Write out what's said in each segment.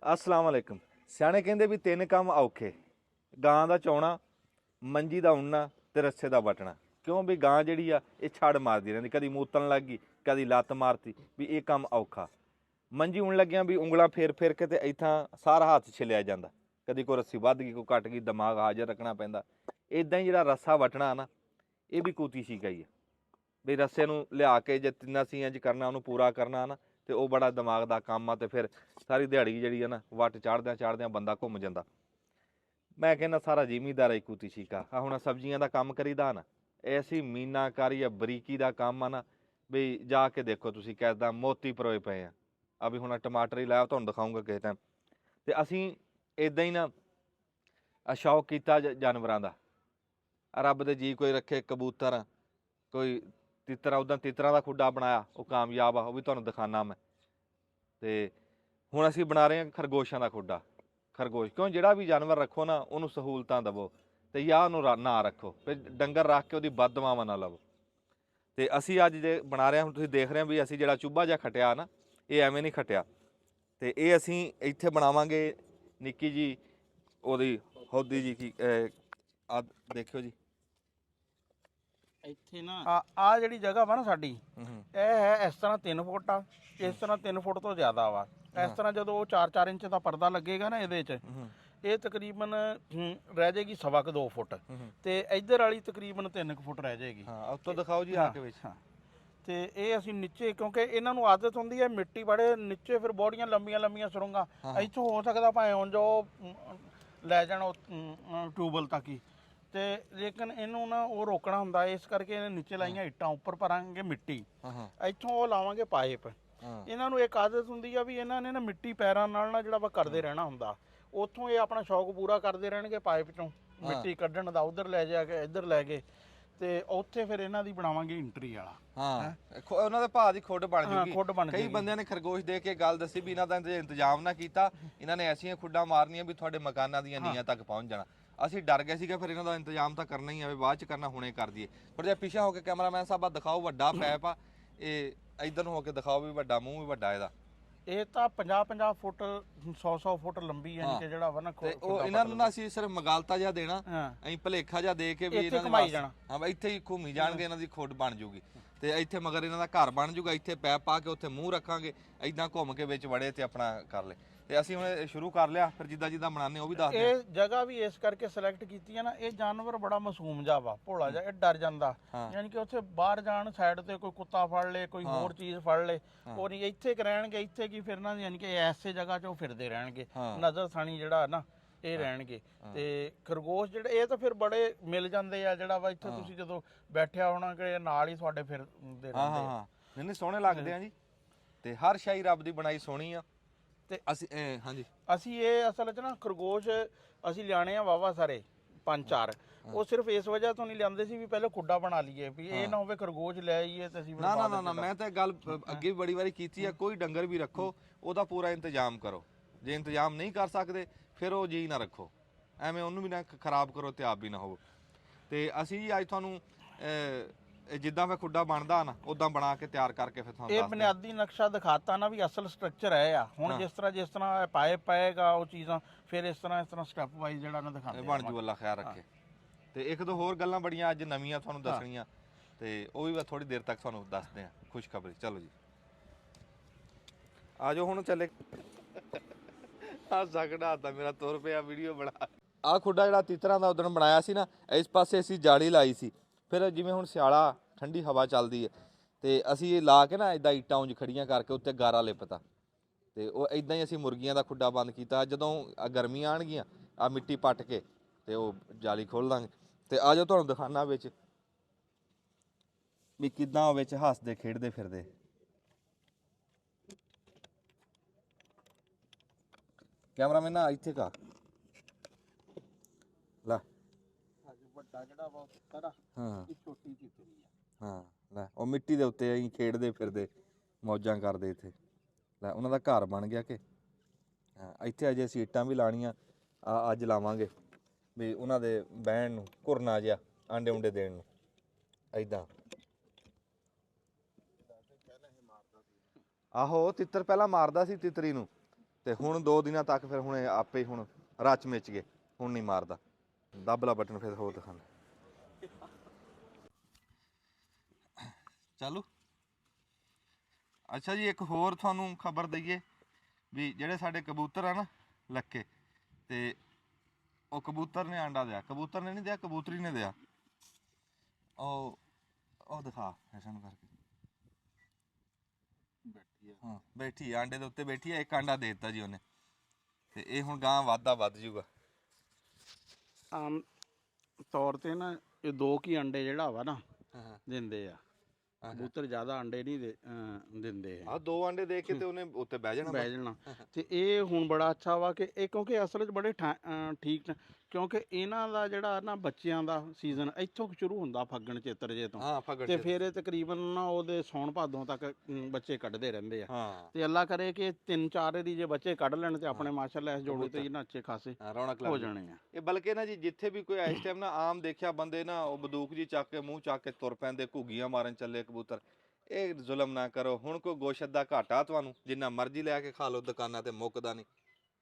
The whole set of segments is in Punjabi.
अस्सलाम वालेकुम। सियाणे कहंदे भी तीन काम औखे, गां दा चौना, मंजी दा उन्ना ते रस्से दा बटना। क्यों भी गां जिहड़ी आ ये छड़ मारदी रहिंदी, कदी मूतन लग गई, कदी लत्त मारती भी ये काम औखा। मंजी उन लग्गियां भी ਉਂਗਲਾਂ फेर फेर के ते इत्थां सारा हत्थ छिलिया ਜਾਂਦਾ, कदी कोई रस्सी ਵੱਧ गई, कोई घट गई, दिमाग हाजिर रखना पैंदा। इदां ही ਜਿਹੜਾ रस्सा वटना ना ये भी कूती सीखा ही है भी रस्से ਨੂੰ ਲਿਆ ਕੇ ਜੇ ਤਿੰਨਾਂ ਸੀਆਂ 'ਚ ਕਰਨਾ, ਉਹਨੂੰ ਪੂਰਾ ਕਰਨਾ ਨਾ ਤੇ ਉਹ ਬੜਾ ਦਿਮਾਗ ਦਾ ਕੰਮ ਆ। ਤੇ ਫਿਰ ਸਾਰੀ ਦਿਹਾੜੀ ਜਿਹੜੀ ਆ ਨਾ ਵੱਟ ਚਾੜਦਿਆਂ ਬੰਦਾ ਘੁੰਮ ਜਾਂਦਾ। ਮੈਂ ਕਹਿੰਦਾ ਸਾਰਾ ਜ਼ਿਮੀਂਦਾਰ ਹੀ ਕੂਤੀ ਸੀਕਾ। ਆ ਹੁਣ ਸਬਜ਼ੀਆਂ ਦਾ ਕੰਮ ਕਰੀਦਾ ਨਾ, ਐਸੀ ਮੀਨਾਕਾਰੀ ਆ, ਬਰੀਕੀ ਦਾ ਕੰਮ ਆ ਨਾ ਵੀ ਜਾ ਕੇ ਦੇਖੋ ਤੁਸੀਂ, ਕਿੱਦਾਂ ਮੋਤੀ ਪਰੋਏ ਪਏ ਆ ਵੀ ਹੁਣ ਟਮਾਟਰ ਹੀ ਲਾਇਆ, ਤੁਹਾਨੂੰ ਦਿਖਾਊਂਗਾ ਕਿਸੇ ਟਾਈਮ। ਤੇ ਅਸੀਂ ਇੱਦਾਂ ਹੀ ਨਾ ਸ਼ੌਕ ਕੀਤਾ ਜਾਨਵਰਾਂ ਦਾ। ਰੱਬ ਦੇ ਜੀ ਕੋਈ ਰੱਖੇ ਕਬੂਤਰ, ਕੋਈ ਤਿੱਤਰ, ਉੱਦਾਂ ਤਿੱਤਰਾਂ ਦਾ ਖੁੱਡਾ ਬਣਾਇਆ, ਉਹ ਕਾਮਯਾਬ ਆ, ਉਹ ਵੀ ਤੁਹਾਨੂੰ ਦਿਖਾਉਣਾ ਮੈਂ। ਤੇ ਹੁਣ ਅਸੀਂ ਬਣਾ ਰਹੇ ਹਾਂ ਖਰਗੋਸ਼ਾਂ ਦਾ ਖੁੱਡਾ। ਖਰਗੋਸ਼ ਕਿਉਂ, ਜਿਹੜਾ ਵੀ ਜਾਨਵਰ ਰੱਖੋ ਨਾ ਉਹਨੂੰ ਸਹੂਲਤਾਂ ਦੇਵੋ ਤੇ ਜਾਂ ਉਹਨੂੰ ਨਾ ਰੱਖੋ, ਫਿਰ ਡੰਗਰ ਰੱਖ ਕੇ ਉਹਦੀ ਬਦਦੁਆਵਾਂ ਨਾ ਲਵੋ। ਤੇ ਅਸੀਂ ਅੱਜ ਜੇ ਬਣਾ ਰਹੇ ਹਾਂ, ਹੁਣ ਤੁਸੀਂ ਦੇਖ ਰਹੇ ਹੋ ਵੀ ਅਸੀਂ ਜਿਹੜਾ ਚੁੱਭਾ ਜਿਹਾ ਖੱਟਿਆ ਨਾ, ਇਹ ਐਵੇਂ ਨਹੀਂ ਖੱਟਿਆ। ਤੇ ਇਹ ਅਸੀਂ ਇੱਥੇ ਬਣਾਵਾਂਗੇ ਨਿੱਕੀ ਜੀ ਉਹਦੀ ਹੌਦੀ ਜੀ ਕੀ ਆ ਦੇਖਿਓ ਜੀ ਇੱਥੇ ਨਾ ਆ ਜਿਹੜੀ ਜਗ੍ਹਾ ਵਾ ਨਾ ਸਾਡੀ, ਇਹ ਹੈ ਇਸ ਤਰ੍ਹਾਂ 3 ਫੁੱਟ ਆ, ਇਸ ਤਰ੍ਹਾਂ 3 ਫੁੱਟ ਤੋਂ ਜ਼ਿਆਦਾ ਵਾ। ਇਸ ਤਰ੍ਹਾਂ ਜਦੋਂ ਉਹ 4-4 ਇੰਚ ਦਾ ਪਰਦਾ ਲੱਗੇਗਾ ਨਾ ਇਹਦੇ 'ਚ, ਇਹ ਤਕਰੀਬਨ ਰਹਿ ਜਾਏਗੀ 2.25 ਫੁੱਟ, ਤੇ ਇੱਧਰ ਵਾਲੀ ਤਕਰੀਬਨ 3 ਫੁੱਟ ਰਹਿ ਜਾਏਗੀ। ਹਾਂ ਉੱਤੋਂ ਦਿਖਾਓ ਜੀ ਆ ਕੇ ਵਿੱਚ। ਹਾਂ, ਤੇ ਇਹ ਅਸੀਂ ਨੀਚੇ, ਕਿਉਂਕਿ ਇਹਨਾਂ ਨੂੰ ਆਦਤ ਹੁੰਦੀ ਹੈ ਮਿੱਟੀ ਬੜੇ ਨੀਚੇ, ਫਿਰ ਬੋੜੀਆਂ ਲੰਬੀਆਂ ਸੁਰੰਗਾਂ ਇੱਥੋਂ ਹੋ ਸਕਦਾ ਭਾਵੇਂ ਹੁਣ ਜੋ ਲੈ ਜਾਣ ਟਿਊਬਲ ਤੱਕ ਹੀ, ਤੇ ਲੇਕਿਨ ਇਹਨੂੰ ਨਾ ਉਹ ਰੋਕਣਾ ਹੁੰਦਾ, ਇਸ ਕਰਕੇ ਇਹਨੇ ਨੀਚੇ ਲਾਈਆਂ ਇੱਟਾਂ, ਉੱਪਰ ਭਰਾਂਗੇ ਮਿੱਟੀ, ਇੱਥੋਂ ਉਹ ਲਾਵਾਂਗੇ ਪਾਈਪ। ਇਹਨਾਂ ਨੂੰ ਇੱਕ ਆਦਤ ਹੁੰਦੀ ਆ ਵੀ ਇਹਨਾਂ ਨੇ ਨਾ ਮਿੱਟੀ ਪੈਰਾਂ ਨਾਲ ਨਾ ਜਿਹੜਾ ਵਾ ਕਰਦੇ ਰਹਿਣਾ ਹੁੰਦਾ, ਉੱਥੋਂ ਇਹ ਆਪਣਾ ਸ਼ੌਕ ਪੂਰਾ ਕਰਦੇ ਰਹਿਣਗੇ ਪਾਈਪ ਚੋਂ ਮਿੱਟੀ ਕੱਢਣ ਦਾ, ਉਧਰ ਲੈ ਜਾ ਕੇ ਇੱਧਰ ਲੈ ਗਏ, ਤੇ ਉੱਥੇ ਫਿਰ ਇਹਨਾਂ ਦੀ ਬਣਾਵਾਂਗੇ ਐਂਟਰੀ ਵਾਲਾ। ਹਾਂ ਉਹਨਾਂ ਦੇ ਭਾਅ ਦੀ ਖੁੱਡ ਬਣ ਜੂਗੀ। ਕਈ ਬੰਦਿਆਂ ਨੇ ਖਰਗੋਸ਼ ਦੇ ਕੇ ਗੱਲ ਦੱਸੀ ਵੀ ਇਹਨਾਂ ਦਾ ਇੰਤਜ਼ਾਮ ਨਾ ਕੀਤਾ, ਇਹਨਾਂ ਨੇ ਐਸੀਆਂ ਖੁੱਡਾਂ ਮਾਰਨੀਆਂ ਵੀ ਤੁਹਾਡੇ ਮਕਾਨਾਂ ਦੀਆਂ ਨੀਹਾਂ ਤੱਕ ਪਹੁੰਚ ਜਾਣਾ। ਅਸੀਂ ਡਰ ਗਏ ਸੀਗੇ, ਫਿਰ ਇਹਨਾਂ ਦਾ ਇੰਤਜ਼ਾਮ ਤਾਂ ਕਰਨਾ ਹੀ ਆ, ਬਾਅਦ ਚ ਕਰਨਾ, ਹੁਣੇ ਕਰ ਦਈਏ। ਪਰ ਜੇ ਪਿੱਛੇ ਹੋ ਕੇ ਕੈਮਰਾਮੈਨ ਸਾਹਿਬ ਆ ਦਿਖਾਓ, ਵੱਡਾ ਪੈਪ ਆ ਇਹ, ਇੱਧਰ ਨੂੰ ਹੋ ਕੇ ਦਿਖਾਓ ਵੀ ਵੱਡਾ, ਮੂੰਹ ਵੀ ਵੱਡਾ ਇਹਦਾ। ਇਹ ਤਾਂ 50-50 ਫੁੱਟ 100-100 ਫੁੱਟ ਲੰਬੀ ਹੈ ਕਿ ਜਿਹੜਾ ਵਾ ਨਾ, ਉਹ ਇਹਨਾਂ ਨੂੰ ਨਾ ਅਸੀਂ ਸਿਰਫ ਮਗਾਲਤਾ ਜਿਹਾ ਦੇਣਾ, ਅਸੀਂ ਭਲੇਖਾ ਜਿਹਾ ਦੇ ਕੇ ਵੀ ਇਹਨਾਂ ਘੁਮਾਈ ਜਾਣਾ। ਹਾਂ ਇੱਥੇ ਹੀ ਘੁੰਮੀ ਜਾਣਗੇ, ਇਹਨਾਂ ਦੀ ਖੁੱਡ ਬਣ ਜੂਗੀ ਤੇ ਇੱਥੇ ਮਗਰ ਇਹਨਾਂ ਦਾ ਘਰ ਬਣ ਜੂਗਾ। ਇੱਥੇ ਪੈਪ ਪਾ ਕੇ ਉੱਥੇ ਮੂੰਹ ਰੱਖਾਂਗੇ, ਇਦਾਂ ਘੁੰਮ ਕੇ ਵਿੱਚ ਵੜੇ ਤੇ ਆਪਣਾ ਕਰ ਲੈ। ਤੇ ਅਸੀਂ ਹੁਣ ਸ਼ੁਰੂ ਕਰ ਲਿਆ, ਫਿਰ ਜਿੱਦਾਂ ਬਣਾਉਂਦੇ ਉਹ ਵੀ ਦੱਸ ਦਿਓ। ਇਹ ਜਗ੍ਹਾ ਵੀ ਇਸ ਕਰਕੇ ਸਿਲੈਕਟ ਕੀਤੀ ਹੈ ਨਾ, ਇਹ ਜਾਨਵਰ ਬੜਾ ਮਾਸੂਮ ਜਿਹਾ ਵਾ, ਭੋਲਾ ਜਿਹਾ, ਇਹ ਡਰ ਜਾਂਦਾ, ਯਾਨੀ ਕਿ ਉੱਥੇ ਬਾਹਰ ਜਾਣ ਸਾਈਡ ਤੇ ਕੋਈ ਕੁੱਤਾ ਫੜ ਲੇ, ਕੋਈ ਹੋਰ ਚੀਜ਼ ਫੜ ਲੇ, ਉਹ ਨਹੀਂ ਇੱਥੇ ਰਹਿਣਗੇ, ਇੱਥੇ ਕੀ ਫਿਰਨਾ, ਯਾਨੀ ਕਿ ਐਸੇ ਜਗ੍ਹਾ 'ਚ ਉਹ ਫਿਰਦੇ ਰਹਿਣਗੇ, ਨਜ਼ਰ ਥਾਣੀ ਜਿਹੜਾ ਨਾ ਇਹ ਰਹਿਣਗੇ। ਤੇ ਖਰਗੋਸ਼ ਜਿਹੜੇ ਇਹ ਤਾਂ ਫਿਰ ਬੜੇ ਮਿਲ ਜਾਂਦੇ ਆ, ਜਿਹੜਾ ਵਾ ਇੱਥੇ ਤੁਸੀਂ ਜਦੋਂ ਬੈਠਿਆ ਹੋਣਾ ਕਿ ਨਾਲ ਹੀ ਤੁਹਾਡੇ ਫਿਰਦੇ ਰਹਿੰਦੇ ਆ। ਨਹੀਂ ਸੋਹਣੇ ਲੱਗਦੇ ਆ ਜੀ, ਤੇ ਹਰ ਸ਼ਾਈ ਰੱਬ ਦੀ ਬਣਾਈ ਸੋਹਣੀ ਆ। ਤੇ ਅਸੀਂ ਹਾਂਜੀ ਅਸੀਂ ਇਹ ਅਸਲ 'ਚ ਨਾ ਖਰਗੋਸ਼ ਅਸੀਂ ਲਿਆਣੇ ਆ ਵਾਵਾ ਸਾਰੇ 5-4, ਉਹ ਸਿਰਫ ਇਸ ਵਜ੍ਹਾ ਤੋਂ ਨਹੀਂ ਲਿਆਂਦੇ ਸੀ ਵੀ ਪਹਿਲਾਂ ਖੁੱਡਾ ਬਣਾ ਲਈਏ, ਵੀ ਇਹ ਨਾ ਹੋਵੇ ਖਰਗੋਸ਼ ਲੈ ਆਈਏ ਤੇ ਅਸੀਂ ਨਾ ਮੈਂ ਤਾਂ ਗੱਲ ਅੱਗੇ ਵੀ ਬੜੀ ਵਾਰੀ ਕੀਤੀ ਆ, ਕੋਈ ਡੰਗਰ ਵੀ ਰੱਖੋ ਉਹਦਾ ਪੂਰਾ ਇੰਤਜ਼ਾਮ ਕਰੋ। ਜੇ ਇੰਤਜ਼ਾਮ ਨਹੀਂ ਕਰ ਸਕਦੇ ਫਿਰ ਉਹ ਜੀ ਨਾ ਰੱਖੋ, ਐਵੇਂ ਉਹਨੂੰ ਵੀ ਨਾ ਖਰਾਬ ਕਰੋ ਤੇ ਆਪ ਵੀ ਨਾ ਹੋਵੋ। ਤੇ ਅਸੀਂ ਅੱਜ ਤੁਹਾਨੂੰ ਜਿੱਦਾਂ ਫਿਰ ਖੁੱਡਾ ਬਣਦਾ ਨਾ ਉਦਾਂ ਬਣਾ ਕੇ ਤਿਆਰ ਕਰਕੇ ਫਿਰ ਤੁਹਾਨੂੰ ਇਹ ਬੁਨਿਆਦੀ ਨਕਸ਼ਾ ਦਿਖਾਤਾ ਨਾ ਵੀ ਅਸਲ ਸਟਰਕਚਰ ਹੈ ਆ। ਹੁਣ ਜਿਸ ਤਰ੍ਹਾਂ ਪਾਈਪ ਪਏਗਾ ਉਹ ਚੀਜ਼ਾਂ, ਫਿਰ ਇਸ ਤਰ੍ਹਾਂ ਸਟੈਪ ਵਾਈਜ਼ ਜਿਹੜਾ ਨਾ ਦਿਖਾਉਂਦੇ ਬਣ ਜੂ, ਅੱਲਾ ਖਿਆਲ ਰੱਖੇ। ਤੇ ਇੱਕ ਦੋ ਹੋਰ ਗੱਲਾਂ ਬੜੀਆਂ ਅੱਜ ਨਵੀਆਂ ਤੁਹਾਨੂੰ ਦੱਸਣੀਆਂ, ਤੇ ਉਹ ਵੀ ਥੋੜੀ ਦੇਰ ਤੱਕ ਤੁਹਾਨੂੰ ਦੱਸਦੇ ਆ ਖੁਸ਼ਖਬਰੀ। ਚਲੋ ਜੀ ਆ ਜਾਓ ਹੁਣ ਚੱਲੇ। ਆ ਸਕੜਾ ਤਾਂ ਮੇਰਾ ਤੁਰ ਪਿਆ ਵੀਡੀਓ ਬਣਾ। ਆ ਖੁੱਡਾ ਜਿਹੜਾ ਤਿੱਤਰਾਂ ਦਾ ਉਦੋਂ ਬਣਾਇਆ ਸੀ ਨਾ, ਇਸ ਪਾਸੇ ਅਸੀਂ ਜਾਲੀ ਲਾਈ ਸੀ। ਫਿਰ ਜਿਵੇਂ ਹੁਣ ਸਿਆਲਾ ਠੰਡੀ ਹਵਾ ਚੱਲਦੀ ਹੈ ਤੇ ਅਸੀਂ ਇਹ ਲਾ ਕੇ ਨਾ ਇਦਾਂ ਇੱਟਾਂ ਉਂਝ ਖੜੀਆਂ ਕਰਕੇ ਉੱਤੇ ਗਾਰਾ ਲਿਪਤਾ, ਤੇ ਉਹ ਇਦਾਂ ਹੀ ਅਸੀਂ ਮੁਰਗੀਆਂ ਦਾ ਖੁੱਡਾ ਬੰਦ ਕੀਤਾ। ਜਦੋਂ ਗਰਮੀਆਂ ਆਉਣਗੀਆਂ ਆ ਮਿੱਟੀ ਪੱਟ ਕੇ ਤੇ ਉਹ ਜਾਲੀ ਖੋਲ ਦਾਂਗੇ। ਤੇ ਆ ਜਾਓ ਤੁਹਾਨੂੰ ਦਿਖਾਣਾ ਵਿੱਚ ਵੀ ਕਿੱਦਾਂ ਉਹ ਵਿੱਚ ਹੱਸਦੇ ਖੇਡਦੇ ਫਿਰਦੇ। ਕੈਮਰਾਮੈਨ ਨਾ ਇੱਥੇ ਕਾ ਲੈ, ਵੱਡਾ ਜਿਹੜਾ ਵਾ ਸਾਰਾ ਇਹ ਛੋਟੀ ਤਿੱਤਰੀ ਆ। ਹਾਂ ਲੈ ਉਹ ਮਿੱਟੀ ਦੇ ਉੱਤੇ ਅਸੀਂ ਖੇਡਦੇ ਫਿਰਦੇ ਮੌਜਾਂ ਕਰਦੇ ਇੱਥੇ। ਲੈ ਉਹਨਾਂ ਦਾ ਘਰ ਬਣ ਗਿਆ ਕਿ ਹਾਂ, ਇੱਥੇ ਅਜੇ ਅਸੀਂ ਇੱਟਾਂ ਵੀ ਲਾਣੀਆਂ, ਅੱਜ ਲਾਵਾਂਗੇ ਵੀ ਉਹਨਾਂ ਦੇ ਬਹਿਣ ਨੂੰ, ਘੁਰਨਾ ਜਿਹਾ ਆਂਡੇ ਉਂਡੇ ਦੇਣ ਨੂੰ। ਏਦਾਂ ਆਹੋ ਤਿੱਤਰ ਪਹਿਲਾਂ ਮਾਰਦਾ ਸੀ ਤਿੱਤਰੀ ਨੂੰ, ਤੇ ਹੁਣ 2 ਦਿਨਾਂ ਤੱਕ ਫਿਰ ਹੁਣ ਇਹ ਆਪੇ ਹੀ ਹੁਣ ਰਚ ਮਿਚ ਗਏ, ਹੁਣ ਨਹੀਂ ਮਾਰਦਾ। ਦਬਲਾ ਬਟਨ ਫਿਰ ਹੋਰ ਦਿਖਾਣਾ ਚਾਲੂ। ਅੱਛਾ ਜੀ, ਇੱਕ ਹੋਰ ਤੁਹਾਨੂੰ ਖਬਰ ਦਈਏ ਵੀ ਜਿਹੜੇ ਸਾਡੇ ਕਬੂਤਰ ਆ ਨਾ ਲੱਕੇ, ਤੇ ਉਹ ਕਬੂਤਰ ਨੇ ਆਂਡਾ ਦਿਆ, ਕਬੂਤਰ ਨੇ ਨਹੀਂ ਦਿਆ, ਕਬੂਤਰੀ ਨੇ ਦਿਆ। ਉਹ ਦਿਖਾ ਐਸਾ ਨੂੰ ਕਰਕੇ ਬੈਠੀ ਆ, ਹਾਂ ਬੈਠੀ ਆਂਡੇ ਦੇ ਉੱਤੇ ਬੈਠੀ ਆ, ਇੱਕ ਆਂਡਾ ਦੇ ਦਿੱਤਾ ਜੀ ਉਹਨੇ, ਤੇ ਇਹ ਹੁਣ ਗਾਂ ਵੱਧ ਜੂਗਾ। ਆਮ ਤੌਰ ਤੇ ਨਾ ਇਹ 2 ਕੀ ਅੰਡੇ ਜਿਹੜਾ ਵਾ ਨਾ ਦਿੰਦੇ ਆ, ਕਬੂਤਰ ਜ਼ਿਆਦਾ ਅੰਡੇ ਨਹੀਂ ਦਿੰਦੇ ਆ 2 ਆਂਡੇ ਦੇ ਕੇ ਤੇ ਉਹਨੇ ਉੱਤੇ ਬਹਿ ਜਾਣਾ ਤੇ ਇਹ ਹੁਣ ਬੜਾ ਅੱਛਾ ਵਾ ਕਿ ਇਹ ਕਿਉਂਕਿ ਅਸਲ 'ਚ ਬੜੇ ਠੀਕ ਨੇ, ਕਿਉਂਕਿ ਇਹਨਾਂ ਦਾ ਜਿਹੜਾ ਨਾ ਬੱਚਿਆਂ ਦਾ ਸੀਜ਼ਨ ਇੱਥੋਂ ਸ਼ੁਰੂ ਹੁੰਦਾ ਫੱਗਣ ਚੇਤਰ ਜੇ ਤੋਂ, ਤੇ ਫਿਰ ਇਹ ਤਕਰੀਬਨ ਨਾ ਉਹਦੇ ਸੌਣ ਭਾਦੋਂ ਤੱਕ ਬੱਚੇ ਕੱਢਦੇ ਰਹਿੰਦੇ ਆ। ਤੇ ਅੱਲਾ ਕਰੇ ਕਿ 3-4 ਦੀ ਜੇ ਬੱਚੇ ਕੱਢ ਲੈਣ ਤੇ ਆਪਣੇ ਮਾਸ਼ਾਅੱਲਾ ਇਸ ਜੋੜੇ ਤੇ ਇਹਨਾਂ ਅੱਛੇ ਖਾਸੇ ਰੌਣਕ ਹੋ ਜਾਣੇ ਆ। ਇਹ ਬਲਕਿ ਨਾ ਜੀ ਜਿੱਥੇ ਵੀ ਕੋਈ ਇਸ ਟਾਈਮ ਨਾ ਆਮ ਦੇਖਿਆ ਬੰਦੇ ਨਾ ਉਹ ਬੰਦੂਕ ਜੀ ਚੱਕ ਕੇ ਮੂੰਹ ਚੱਕ ਕੇ ਤੁਰ ਪੈਂਦੇ, ਘੁੱਗੀਆਂ ਮਾਰਨ ਚੱਲੇ ਕਬੂਤਰ। ਇਹ ਜ਼ੁਲਮ ਨਾ ਕਰੋ। ਹੁਣ ਕੋਈ ਗੋਸ਼ਤ ਦਾ ਘਾਟਾ ਤੁਹਾਨੂੰ, ਜਿੰਨਾ ਮਰਜ਼ੀ ਲੈ ਕੇ ਖਾ ਲਓ ਦੁਕਾਨਾਂ ਤੇ, ਮੁੱਕਦਾ ਨਹੀਂ।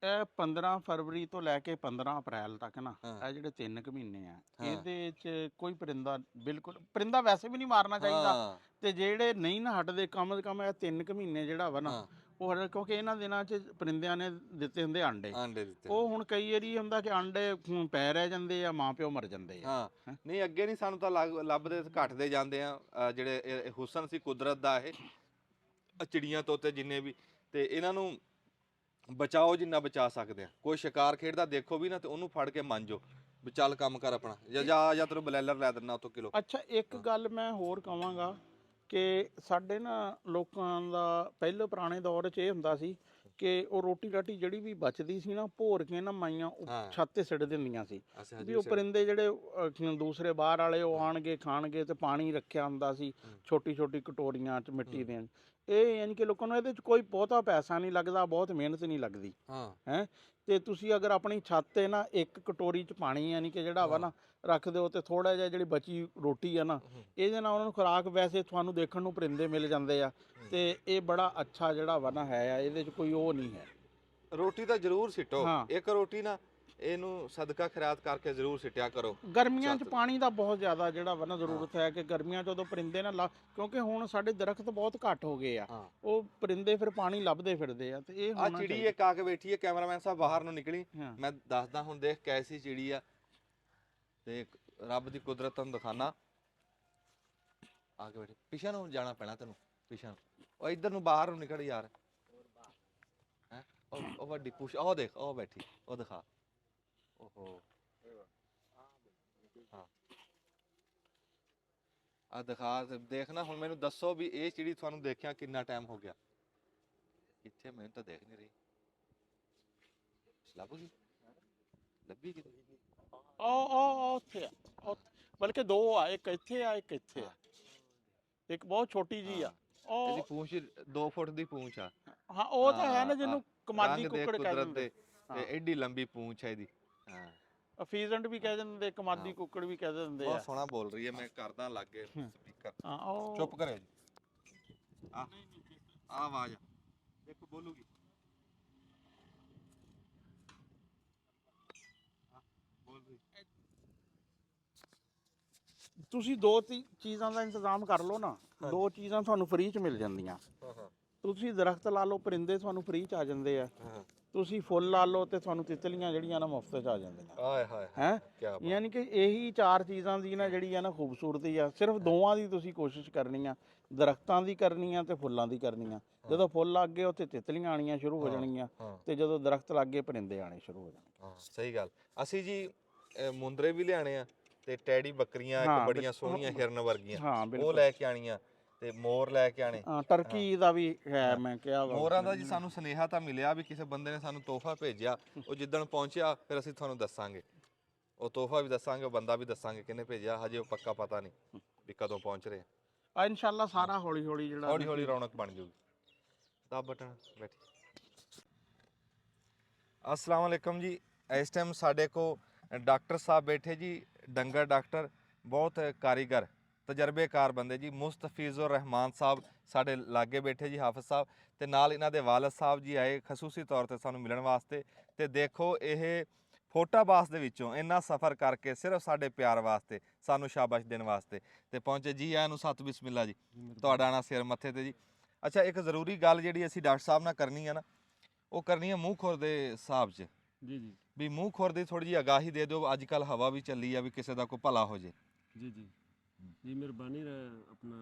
ਇਹ 15 ਫਰਵਰੀ ਤੋਂ ਲੈ ਕੇ 15 ਅਪ੍ਰੈਲ ਤੱਕ ਨਾ ਇਹ ਜਿਹੜੇ 3 ਕੁ ਮਹੀਨੇ ਆ, ਇਹਦੇ 'ਚ ਕੋਈ ਪਰਿੰਦਾ, ਬਿਲਕੁਲ ਪਰਿੰਦਾ ਵੈਸੇ ਵੀ ਨਹੀਂ ਮਾਰਨਾ ਚਾਹੀਦਾ। ਤੇ ਜਿਹੜੇ ਨਹੀਂ ਨਾ ਹਟਦੇ ਕਮ ਸੇ ਕਮ ਇਹ 3 ਕੁ ਮਹੀਨੇ ਜਿਹੜਾ ਵਾ ਨਾ ਉਹ, ਕਿਉਂਕਿ ਇਹਨਾਂ ਦਿਨਾਂ 'ਚ ਪਰਿੰਦਿਆਂ ਨੇ ਦਿੱਤੇ ਹੁੰਦੇ ਆਂਡੇ ਦਿੱਤੇ। ਉਹ ਹੁਣ ਕਈ ਵਾਰੀ ਹੁੰਦਾ ਕਿ ਆਂਡੇ ਪੈ ਰਹਿ ਜਾਂਦੇ ਆ, ਮਾਂ ਪਿਓ ਮਰ ਜਾਂਦੇ ਆ। ਨਹੀਂ ਅੱਗੇ ਨਹੀਂ ਸਾਨੂੰ ਤਾਂ ਲੱਭਦੇ, ਘਟਦੇ ਜਾਂਦੇ ਆ। ਜਿਹੜੇ ਹੁਸਨ ਸੀ ਕੁਦਰਤ ਦਾ, ਇਹ ਚਿੜੀਆਂ ਤੋਤੇ ਜਿੰਨੇ ਵੀ, ਤੇ ਇਹਨਾਂ ਨੂੰ ਬਚਾਓ ਜਿੰਨਾ ਬਚਾ ਸਕਦੇ ਆ। ਕੋਈ ਸ਼ਿਕਾਰ ਖੇਡਦਾ ਦੇਖੋ ਵੀ ਨਾ ਤੇ ਉਹਨੂੰ ਫੜ ਕੇ ਮੰਨਜੋ ਵੀ ਚੱਲ ਕੰਮ ਕਰ ਆਪਣਾ, ਜਾਂ ਤੈਨੂੰ ਬਲੈਲਰ ਲੈ ਦਿੰਦਾ ਉਤੋਂ ਕਿਲੋ। ਅੱਛਾ, ਇੱਕ ਗੱਲ ਮੈਂ ਹੋਰ ਕਹਾਂਗਾ ਕਿ ਸਾਡੇ ਨਾ ਲੋਕਾਂ ਦਾ ਪਹਿਲੇ ਪੁਰਾਣੇ ਦੌਰ 'ਚ ਇਹ ਹੁੰਦਾ ਸੀ ਕਿ ਉਹ ਰੋਟੀ ਰਾਟੀ ਜਿਹੜੀ ਵੀ ਬਚਦੀ ਸੀ ਨਾ, ਭੋਰ ਕੇ ਨਾ ਮਾਈਆਂ ਛੱਤ ਤੇ ਸਿੱਟ ਦਿੰਦੀਆਂ ਸੀ ਵੀ ਉਹ ਪਰਿੰਦੇ ਜਿਹੜੇ ਦੂਸਰੇ ਬਾਹਰ ਵਾਲੇ ਉਹ ਆਣਗੇ ਖਾਣਗੇ। ਤੇ ਪਾਣੀ ਰੱਖਿਆ ਹੁੰਦਾ ਸੀ ਛੋਟੀ ਛੋਟੀ ਕਟੋਰੀਆਂ 'ਚ ਮਿੱਟੀ ਦੀਆਂ। ਇਹ ਯਾਨੀ ਕਿ ਲੋਕਾਂ ਨੂੰ ਇਹਦੇ 'ਚ ਕੋਈ ਬਹੁਤਾ ਪੈਸਾ ਨਹੀਂ ਲੱਗਦਾ, ਬਹੁਤ ਮਿਹਨਤ ਨਹੀਂ ਲੱਗਦੀ ਹੈ। ਤੇ ਤੁਸੀਂ ਅਗਰ ਆਪਣੀ ਛੱਤ ਤੇ ਨਾ ਇੱਕ ਕਟੋਰੀ 'ਚ ਪਾਣੀ ਯਾਨੀ ਕਿ ਜਿਹੜਾ ਵਾ ਨਾ ਰੱਖ ਦਿਓ, ਤੇ ਥੋੜਾ ਜਿਹਾ ਜਿਹੜੀ ਬਚੀ ਰੋਟੀ ਆ ਨਾ, ਇਹਦੇ ਨਾਲ ਉਹਨਾਂ ਨੂੰ ਖੁਰਾਕ, ਵੈਸੇ ਤੁਹਾਨੂੰ ਦੇਖਣ ਨੂੰ ਪਰਿੰਦੇ ਮਿਲ ਜਾਂਦੇ ਆ। ਤੇ ਇਹ ਬੜਾ ਅੱਛਾ ਜਿਹੜਾ ਵਾ ਨਾ ਹੈ ਆ, ਇਹਦੇ 'ਚ ਕੋਈ ਉਹ ਨਹੀਂ ਹੈ। ਰੋਟੀ ਤਾਂ ਜ਼ਰੂਰ ਸਿੱਟੋ, ਇੱਕ ਰੋਟੀ ਨਾ ਇਹਨੂੰ ਸਦਕਾ ਖੈਰਾਤ ਕਰਕੇ ਜ਼ਰੂਰ ਸਿੱਟਿਆ ਕਰੋ। ਗਰਮੀਆਂ 'ਚ ਪਾਣੀ ਦਾ ਬਹੁਤ ਜ਼ਿਆਦਾ ਜਿਹੜਾ ਵਾ ਨਾ ਜ਼ਰੂਰਤ ਹੈ ਕਿ ਗਰਮੀਆਂ 'ਚ ਉਦੋਂ ਪਰਿੰਦੇ ਨਾ ਕਿਉਂਕਿ ਹੁਣ ਸਾਡੇ ਦਰਖਤ ਬਹੁਤ ਘੱਟ ਹੋ ਗਏ ਆ, ਉਹ ਪਰਿੰਦੇ ਫਿਰ ਪਾਣੀ ਲੱਭਦੇ ਫਿਰਦੇ ਆ। ਤੇ ਇਹ ਆ ਚਿੜੀ ਇੱਕ ਆ ਕੇ ਬੈਠੀ ਹੈ, ਕੈਮਰਾਮੈਨ ਸਾਹਿਬ ਬਾਹਰ ਨੂੰ ਨਿਕਲੀ, ਮੈਂ ਦੱਸਦਾ ਹੁਣ ਦੇਖ ਕੈਸੀ ਚਿੜੀ ਆ, ਤੇ ਰੱਬ ਦੀ ਕੁਦਰਤ ਤੁਹਾਨੂੰ ਦਿਖਾਣਾ। ਆ ਕੇ ਬੈਠੀ, ਪਿਛਾ ਨੂੰ ਜਾਣਾ ਪੈਣਾ ਤੈਨੂੰ, ਪਿਛਾ ਨੂੰ, ਉਹ ਇੱਧਰ ਨੂੰ ਬਾਹਰ ਨੂੰ ਨਿਕਲ ਯਾਰ। ਹੈ ਉਹ ਵੱਡੀ ਪੁੱਛ, ਉਹ ਦੇਖ ਉਹ ਬੈਠੀ, ਉਹ ਦਿਖਾ। ਓਹੋ ਹਾਂ ਆ ਦਿਖਾ, ਦੇਖਣਾ ਹੁਣ। ਮੈਨੂੰ ਦੱਸੋ ਵੀ ਇਹ ਚਿੜੀ ਤੁਹਾਨੂੰ ਦੇਖਿਆ ਕਿੰਨਾ ਟਾਈਮ ਹੋ ਗਿਆ? ਕਿੱਥੇ? ਮੈਨੂੰ ਤਾਂ ਦੇਖ ਨਹੀਂ ਰਹੀ। ਲੱਭ ਗਈ? ਲੱਭੀ ਕਿਤੇ? ਉਹ ਉੱਥੇ ਆ, ਬਲਕਿ 2 ਆ, ਇੱਕ ਇੱਥੇ ਆ, ਇੱਕ ਇੱਥੇ ਆ, ਇੱਕ ਬਹੁਤ ਛੋਟੀ ਜੀ ਆ। ਇਹਦੀ ਪੂੰਛ 2 ਫੁੱਟ ਦੀ ਪੂੰਛ ਆ। ਹਾਂ ਉਹ ਤਾਂ ਹੈ ਨਾ ਜਿਹਨੂੰ ਕਮਾਦੀ ਕੁੱਕੜ ਕਹਿ ਦਿੰਦੇ, ਤੇ ਐਡੀ ਲੰਬੀ ਪੂੰਛ ਹੈ ਇਹਦੀ। ਹਾਂ ਫੀਜ਼ੈਂਟ ਵੀ ਕਹਿ ਦਿੰਦੇ, ਕਮਾਦੀ ਕੁੱਕੜ ਵੀ ਕਹਿ ਦਿੰਦੇ ਆ। ਬਹੁਤ ਸੋਹਣਾ ਬੋਲ ਰਹੀ ਹੈ, ਮੈਂ ਕਰਦਾ ਲੱਗੇ ਸਪੀਕਰ। ਚੁੱਪ ਕਰਿਓ ਜੀ। ਆ ਆਵਾਜ਼ ਦੇਖੋ ਬੋਲੂਗੀ। ਬੋਲ ਰਹੀ। ਤੁਸੀਂ 2 ਚੀਜ਼ਾਂ ਦਾ ਇੰਤਜ਼ਾਮ ਕਰ ਲਓ ਨਾ, 2 ਚੀਜ਼ਾਂ ਤੁਹਾਨੂੰ ਫ੍ਰੀ 'ਚ ਮਿਲ ਜਾਂਦੀਆਂ। ਤੁਸੀਂ ਦਰਖਤ ਲਾ ਲਓ, ਪਰਿੰਦੇ ਤੁਹਾਨੂੰ ਫ੍ਰੀ 'ਚ ਆ ਜਾਂਦੇ ਆ। ਤੁਸੀਂ ਫੁੱਲ ਲਾ ਲਓ ਤੇ ਤੁਹਾਨੂੰ ਤਿਤਲੀਆਂ ਜਿਹੜੀਆਂ ਨਾ ਮੁਫਤ 'ਚ ਆ ਜਾਂਦੀਆਂ। ਆਏ ਹਾਏ ਹੈ ਯਾਨੀ ਕਿ ਇਹੀ 4 ਚੀਜ਼ਾਂ ਦੀ ਨਾ ਜਿਹੜੀ ਆ ਨਾ ਖੂਬਸੂਰਤੀ ਆ। ਸਿਰਫ 2ਾਂ ਦੀ ਤੁਸੀਂ ਕੋਸ਼ਿਸ਼ ਕਰਨੀ ਆ, ਦਰਖਤਾਂ ਦੀ ਕਰਨੀ ਆ ਤੇ ਫੁੱਲਾਂ ਦੀ ਕਰਨੀ ਆ। ਜਦੋਂ ਫੁੱਲ ਲੱਗ ਗਏ ਉੱਥੇ ਤਿਤਲੀਆਂ ਆਣੀਆਂ ਸ਼ੁਰੂ ਹੋ ਜਾਣਗੀਆਂ, ਤੇ ਜਦੋਂ ਦਰਖਤ ਲੱਗ ਗਏ ਪਰਿੰਦੇ ਆਣੇ ਸ਼ੁਰੂ ਹੋ ਜਾਣਗੇ। ਸਹੀ ਗੱਲ। ਅਸੀਂ ਜੀ ਮੁੰਦਰੇ ਵੀ ਲਿਆਣੇ ਆ, ਤੇ ਟੈਡੀ ਬੱਕਰੀਆਂ ਇੱਕ ਬੜੀਆਂ ਸੋਹਣੀਆਂ ਹਿਰਨ ਵਰਗੀਆਂ, ਉਹ ਲੈ ਕੇ ਆਣੀਆਂ, ਤੇ ਮੋਰ ਲੈ ਕੇ ਆਣੇ। ਟਰਕੀ ਦਾ ਵੀ ਹੈ, ਮੈਂ ਕਿਹਾ ਮੋਰਾਂ ਦਾ ਜੀ ਸਾਨੂੰ ਸੁਨੇਹਾ ਤਾਂ ਮਿਲਿਆ ਵੀ ਕਿਸੇ ਬੰਦੇ ਨੇ ਸਾਨੂੰ ਤੋਹਫਾ ਭੇਜਿਆ। ਉਹ ਜਿੱਦਣ ਪਹੁੰਚਿਆ ਫਿਰ ਅਸੀਂ ਤੁਹਾਨੂੰ ਦੱਸਾਂਗੇ, ਉਹ ਤੋਹਫਾ ਵੀ ਦੱਸਾਂਗੇ, ਉਹ ਬੰਦਾ ਵੀ ਦੱਸਾਂਗੇ ਕਿਹਨੇ ਭੇਜਿਆ। ਹਜੇ ਉਹ ਪੱਕਾ ਪਤਾ ਨਹੀਂ ਵੀ ਕਦੋਂ ਪਹੁੰਚ ਰਹੇ ਆ। ਇਨਸ਼ਾਅੱਲਾ ਸਾਰਾ ਹੌਲੀ ਹੌਲੀ ਜਿਹੜਾ ਹੌਲੀ ਹੌਲੀ ਰੌਣਕ ਬਣ ਜਾਊਗੀ। ਦਬ ਬਟਨ ਬੈਠੀ। अस्सलाम वालेकुम जी। इस टाइम साढ़े को डॉक्टर साहब बैठे जी, डंगर डॉक्टर, बहुत कारीगर ਤਜਰਬੇਕਾਰ ਬੰਦੇ ਜੀ ਮੁਸਤਫੀਜ਼ੁਰ ਰਹਿਮਾਨ ਸਾਹਿਬ ਸਾਡੇ ਲਾਗੇ ਬੈਠੇ ਜੀ ਹਾਫਿਜ਼ ਸਾਹਿਬ, ਤੇ ਨਾਲ ਇਹਨਾਂ ਦੇ ਵਾਲਦ ਸਾਹਿਬ ਜੀ ਆਏ ਖਸੂਸੀ ਤੌਰ ਤੇ ਸਾਨੂੰ ਮਿਲਣ ਵਾਸਤੇ। ਤੇ ਦੇਖੋ ਇਹ ਫੋਟਾਬਾਸ ਦੇ ਵਿੱਚੋਂ ਇੰਨਾ ਸਫ਼ਰ ਕਰਕੇ ਸਿਰਫ ਸਾਡੇ ਪਿਆਰ ਵਾਸਤੇ, ਸਾਨੂੰ ਸ਼ਾਬਾਸ਼ ਦੇਣ ਵਾਸਤੇ ਤੇ ਪਹੁੰਚੇ ਜੀ। ਆਇਆਂ ਨੂੰ ਸਤ ਬਿਸਮਿਲ੍ਲਾ ਜੀ, ਤੁਹਾਡਾ ਨਾ ਸਿਰ ਮੱਥੇ ਤੇ ਜੀ। ਅੱਛਾ, ਇੱਕ ਜ਼ਰੂਰੀ ਗੱਲ ਜਿਹੜੀ ਅਸੀਂ ਡਾਕਟਰ ਸਾਹਿਬ ਨਾਲ ਕਰਨੀ ਹੈ ਨਾ, ਉਹ ਕਰਨੀ ਹੈ ਮੂੰਹ ਖੁਰ ਦੇ ਹਿਸਾਬ 'ਚ ਜੀ ਜੀ ਵੀ ਮੂੰਹ ਖੁਰ ਦੀ ਥੋੜੀ ਜਿਹੀ ਆਗਾਹੀ ਦੇ ਦਿਓ। ਅੱਜ ਕੱਲ ਹਵਾ ਵੀ ਚੱਲੀ ਆ ਵੀ ਕਿਸੇ ਦਾ ਕੋਈ ਭਲਾ ਹੋ ਜੇ। ਜੀ ਜੀ ਜੀ ਮਿਹਰਬਾਨੀ ਆਪਣਾ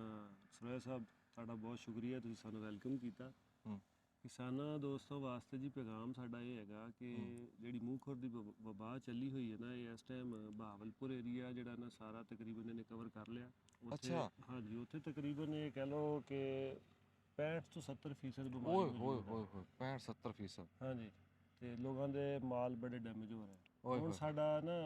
ਸਰੋਇਆ ਸਾਹਿਬ, ਤੁਹਾਡਾ ਬਹੁਤ ਸ਼ੁਕਰੀਆ, ਤੁਸੀਂ ਸਾਨੂੰ ਵੈਲਕਮ ਕੀਤਾ। ਕਿਸਾਨਾਂ ਦੋਸਤਾਂ ਵਾਸਤੇ ਜੀ ਪੈਗਾਮ ਸਾਡਾ ਇਹ ਹੈਗਾ ਕਿ ਜਿਹੜੀ ਮੂੰਹ ਖੁਰ ਦੀ ਵਬਾ ਚੱਲੀ ਹੋਈ ਹੈ ਨਾ, ਇਹ ਇਸ ਟਾਈਮ ਬਹਾਵਲਪੁਰ ਏਰੀਆ ਜਿਹੜਾ ਨਾ ਸਾਰਾ ਤਕਰੀਬਨ ਇਹਨੇ ਕਵਰ ਕਰ ਲਿਆ। ਅੱਛਾ। ਹਾਂਜੀ, ਉੱਥੇ ਤਕਰੀਬਨ ਇਹ ਕਹਿ ਲਓ ਕਿ 65 ਤੋਂ 70% ਬਿਮਾਰੀ ਓਏ ਹੋ ਹੋਏ ਗਈ। ਹੋਏ ਹੋਏ 65-70%। ਹਾਂਜੀ, ਤੇ ਲੋਕਾਂ ਦੇ ਮਾਲ ਬੜੇ ਡੈਮੇਜ ਹੋ ਰਹੇ। ਓਏ ਹੁਣ ਹੋਏ। ਸਾਡਾ ਨਾ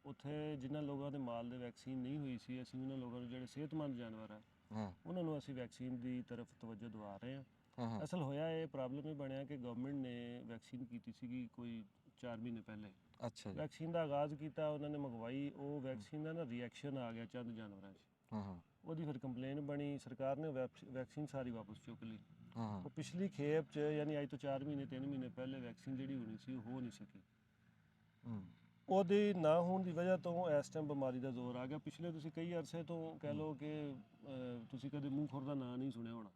ਉੱਥੇ ਜਿਨ੍ਹਾਂ ਲੋਕਾਂ ਦੇ ਮਾਲ ਦੇ ਵੈਕਸੀਨ ਨਹੀਂ ਹੋਈ ਸੀ, ਅਸੀਂ ਉਹਨਾਂ ਲੋਕਾਂ ਨੂੰ ਜਿਹੜੇ ਸਿਹਤਮੰਦ ਜਾਨਵਰ ਆ ਹਾਂ ਉਹਨਾਂ ਨੂੰ ਅਸੀਂ ਵੈਕਸੀਨ ਦੀ ਤਰਫ ਤਵੱਜੋ ਦਿਵਾ ਰਹੇ ਹਾਂ। ਹਾਂ ਅਸਲ ਹੋਇਆ ਇਹ ਪ੍ਰੋਬਲਮ ਇਹ ਬਣਿਆ ਕਿ ਗਵਰਨਮੈਂਟ ਨੇ ਵੈਕਸੀਨ ਕੀਤੀ ਸੀਗੀ ਕੋਈ 4 ਮਹੀਨੇ ਪਹਿਲੇ। ਅੱਛਾ ਜੀ। ਵੈਕਸੀਨ ਦਾ ਆਗਾਜ਼ ਕੀਤਾ, ਉਹਨਾਂ ਨੇ ਮੰਗਵਾਈ, ਉਹ ਵੈਕਸੀਨ ਦਾ ਨਾ ਰਿਐਕਸ਼ਨ ਆ ਗਿਆ ਚੰਦ ਜਾਨਵਰਾਂ 'ਚ। ਹਾਂ ਉਹਦੀ ਫਿਰ ਕੰਪਲੇਨ ਬਣੀ, ਸਰਕਾਰ ਨੇ ਵੈਕਸੀਨ ਸਾਰੀ ਵਾਪਸ ਚੁੱਕ ਲਈ। ਹਾਂ ਉਹ ਪਿਛਲੀ ਖੇਪ 'ਚ ਯਾਨੀ ਅੱਜ ਤੋਂ 4 ਮਹੀਨੇ 3 ਮਹੀਨੇ ਪਹਿਲੇ ਵੈਕਸੀਨ ਜਿਹੜੀ ਹੋਣੀ ਸੀ ਉਹ ਹੋ ਨਹੀਂ ਸਕੀ। ਉਹਦੇ ਨਾ ਹੋਣ ਦੀ ਵਜ੍ਹਾ ਤੋਂ ਇਸ ਟਾਈਮ ਬਿਮਾਰੀ ਦਾ ਜ਼ੋਰ ਆ ਗਿਆ। ਪਿਛਲੇ ਤੁਸੀਂ ਕਈ ਅਰਸੇ ਤੋਂ ਕਹਿ ਲਓ ਕਿ ਤੁਸੀਂ ਕਦੇ ਮੂੰਹ ਖੁਰ ਦਾ ਨਾਂ ਨਹੀਂ ਸੁਣਿਆ ਹੋਣਾ।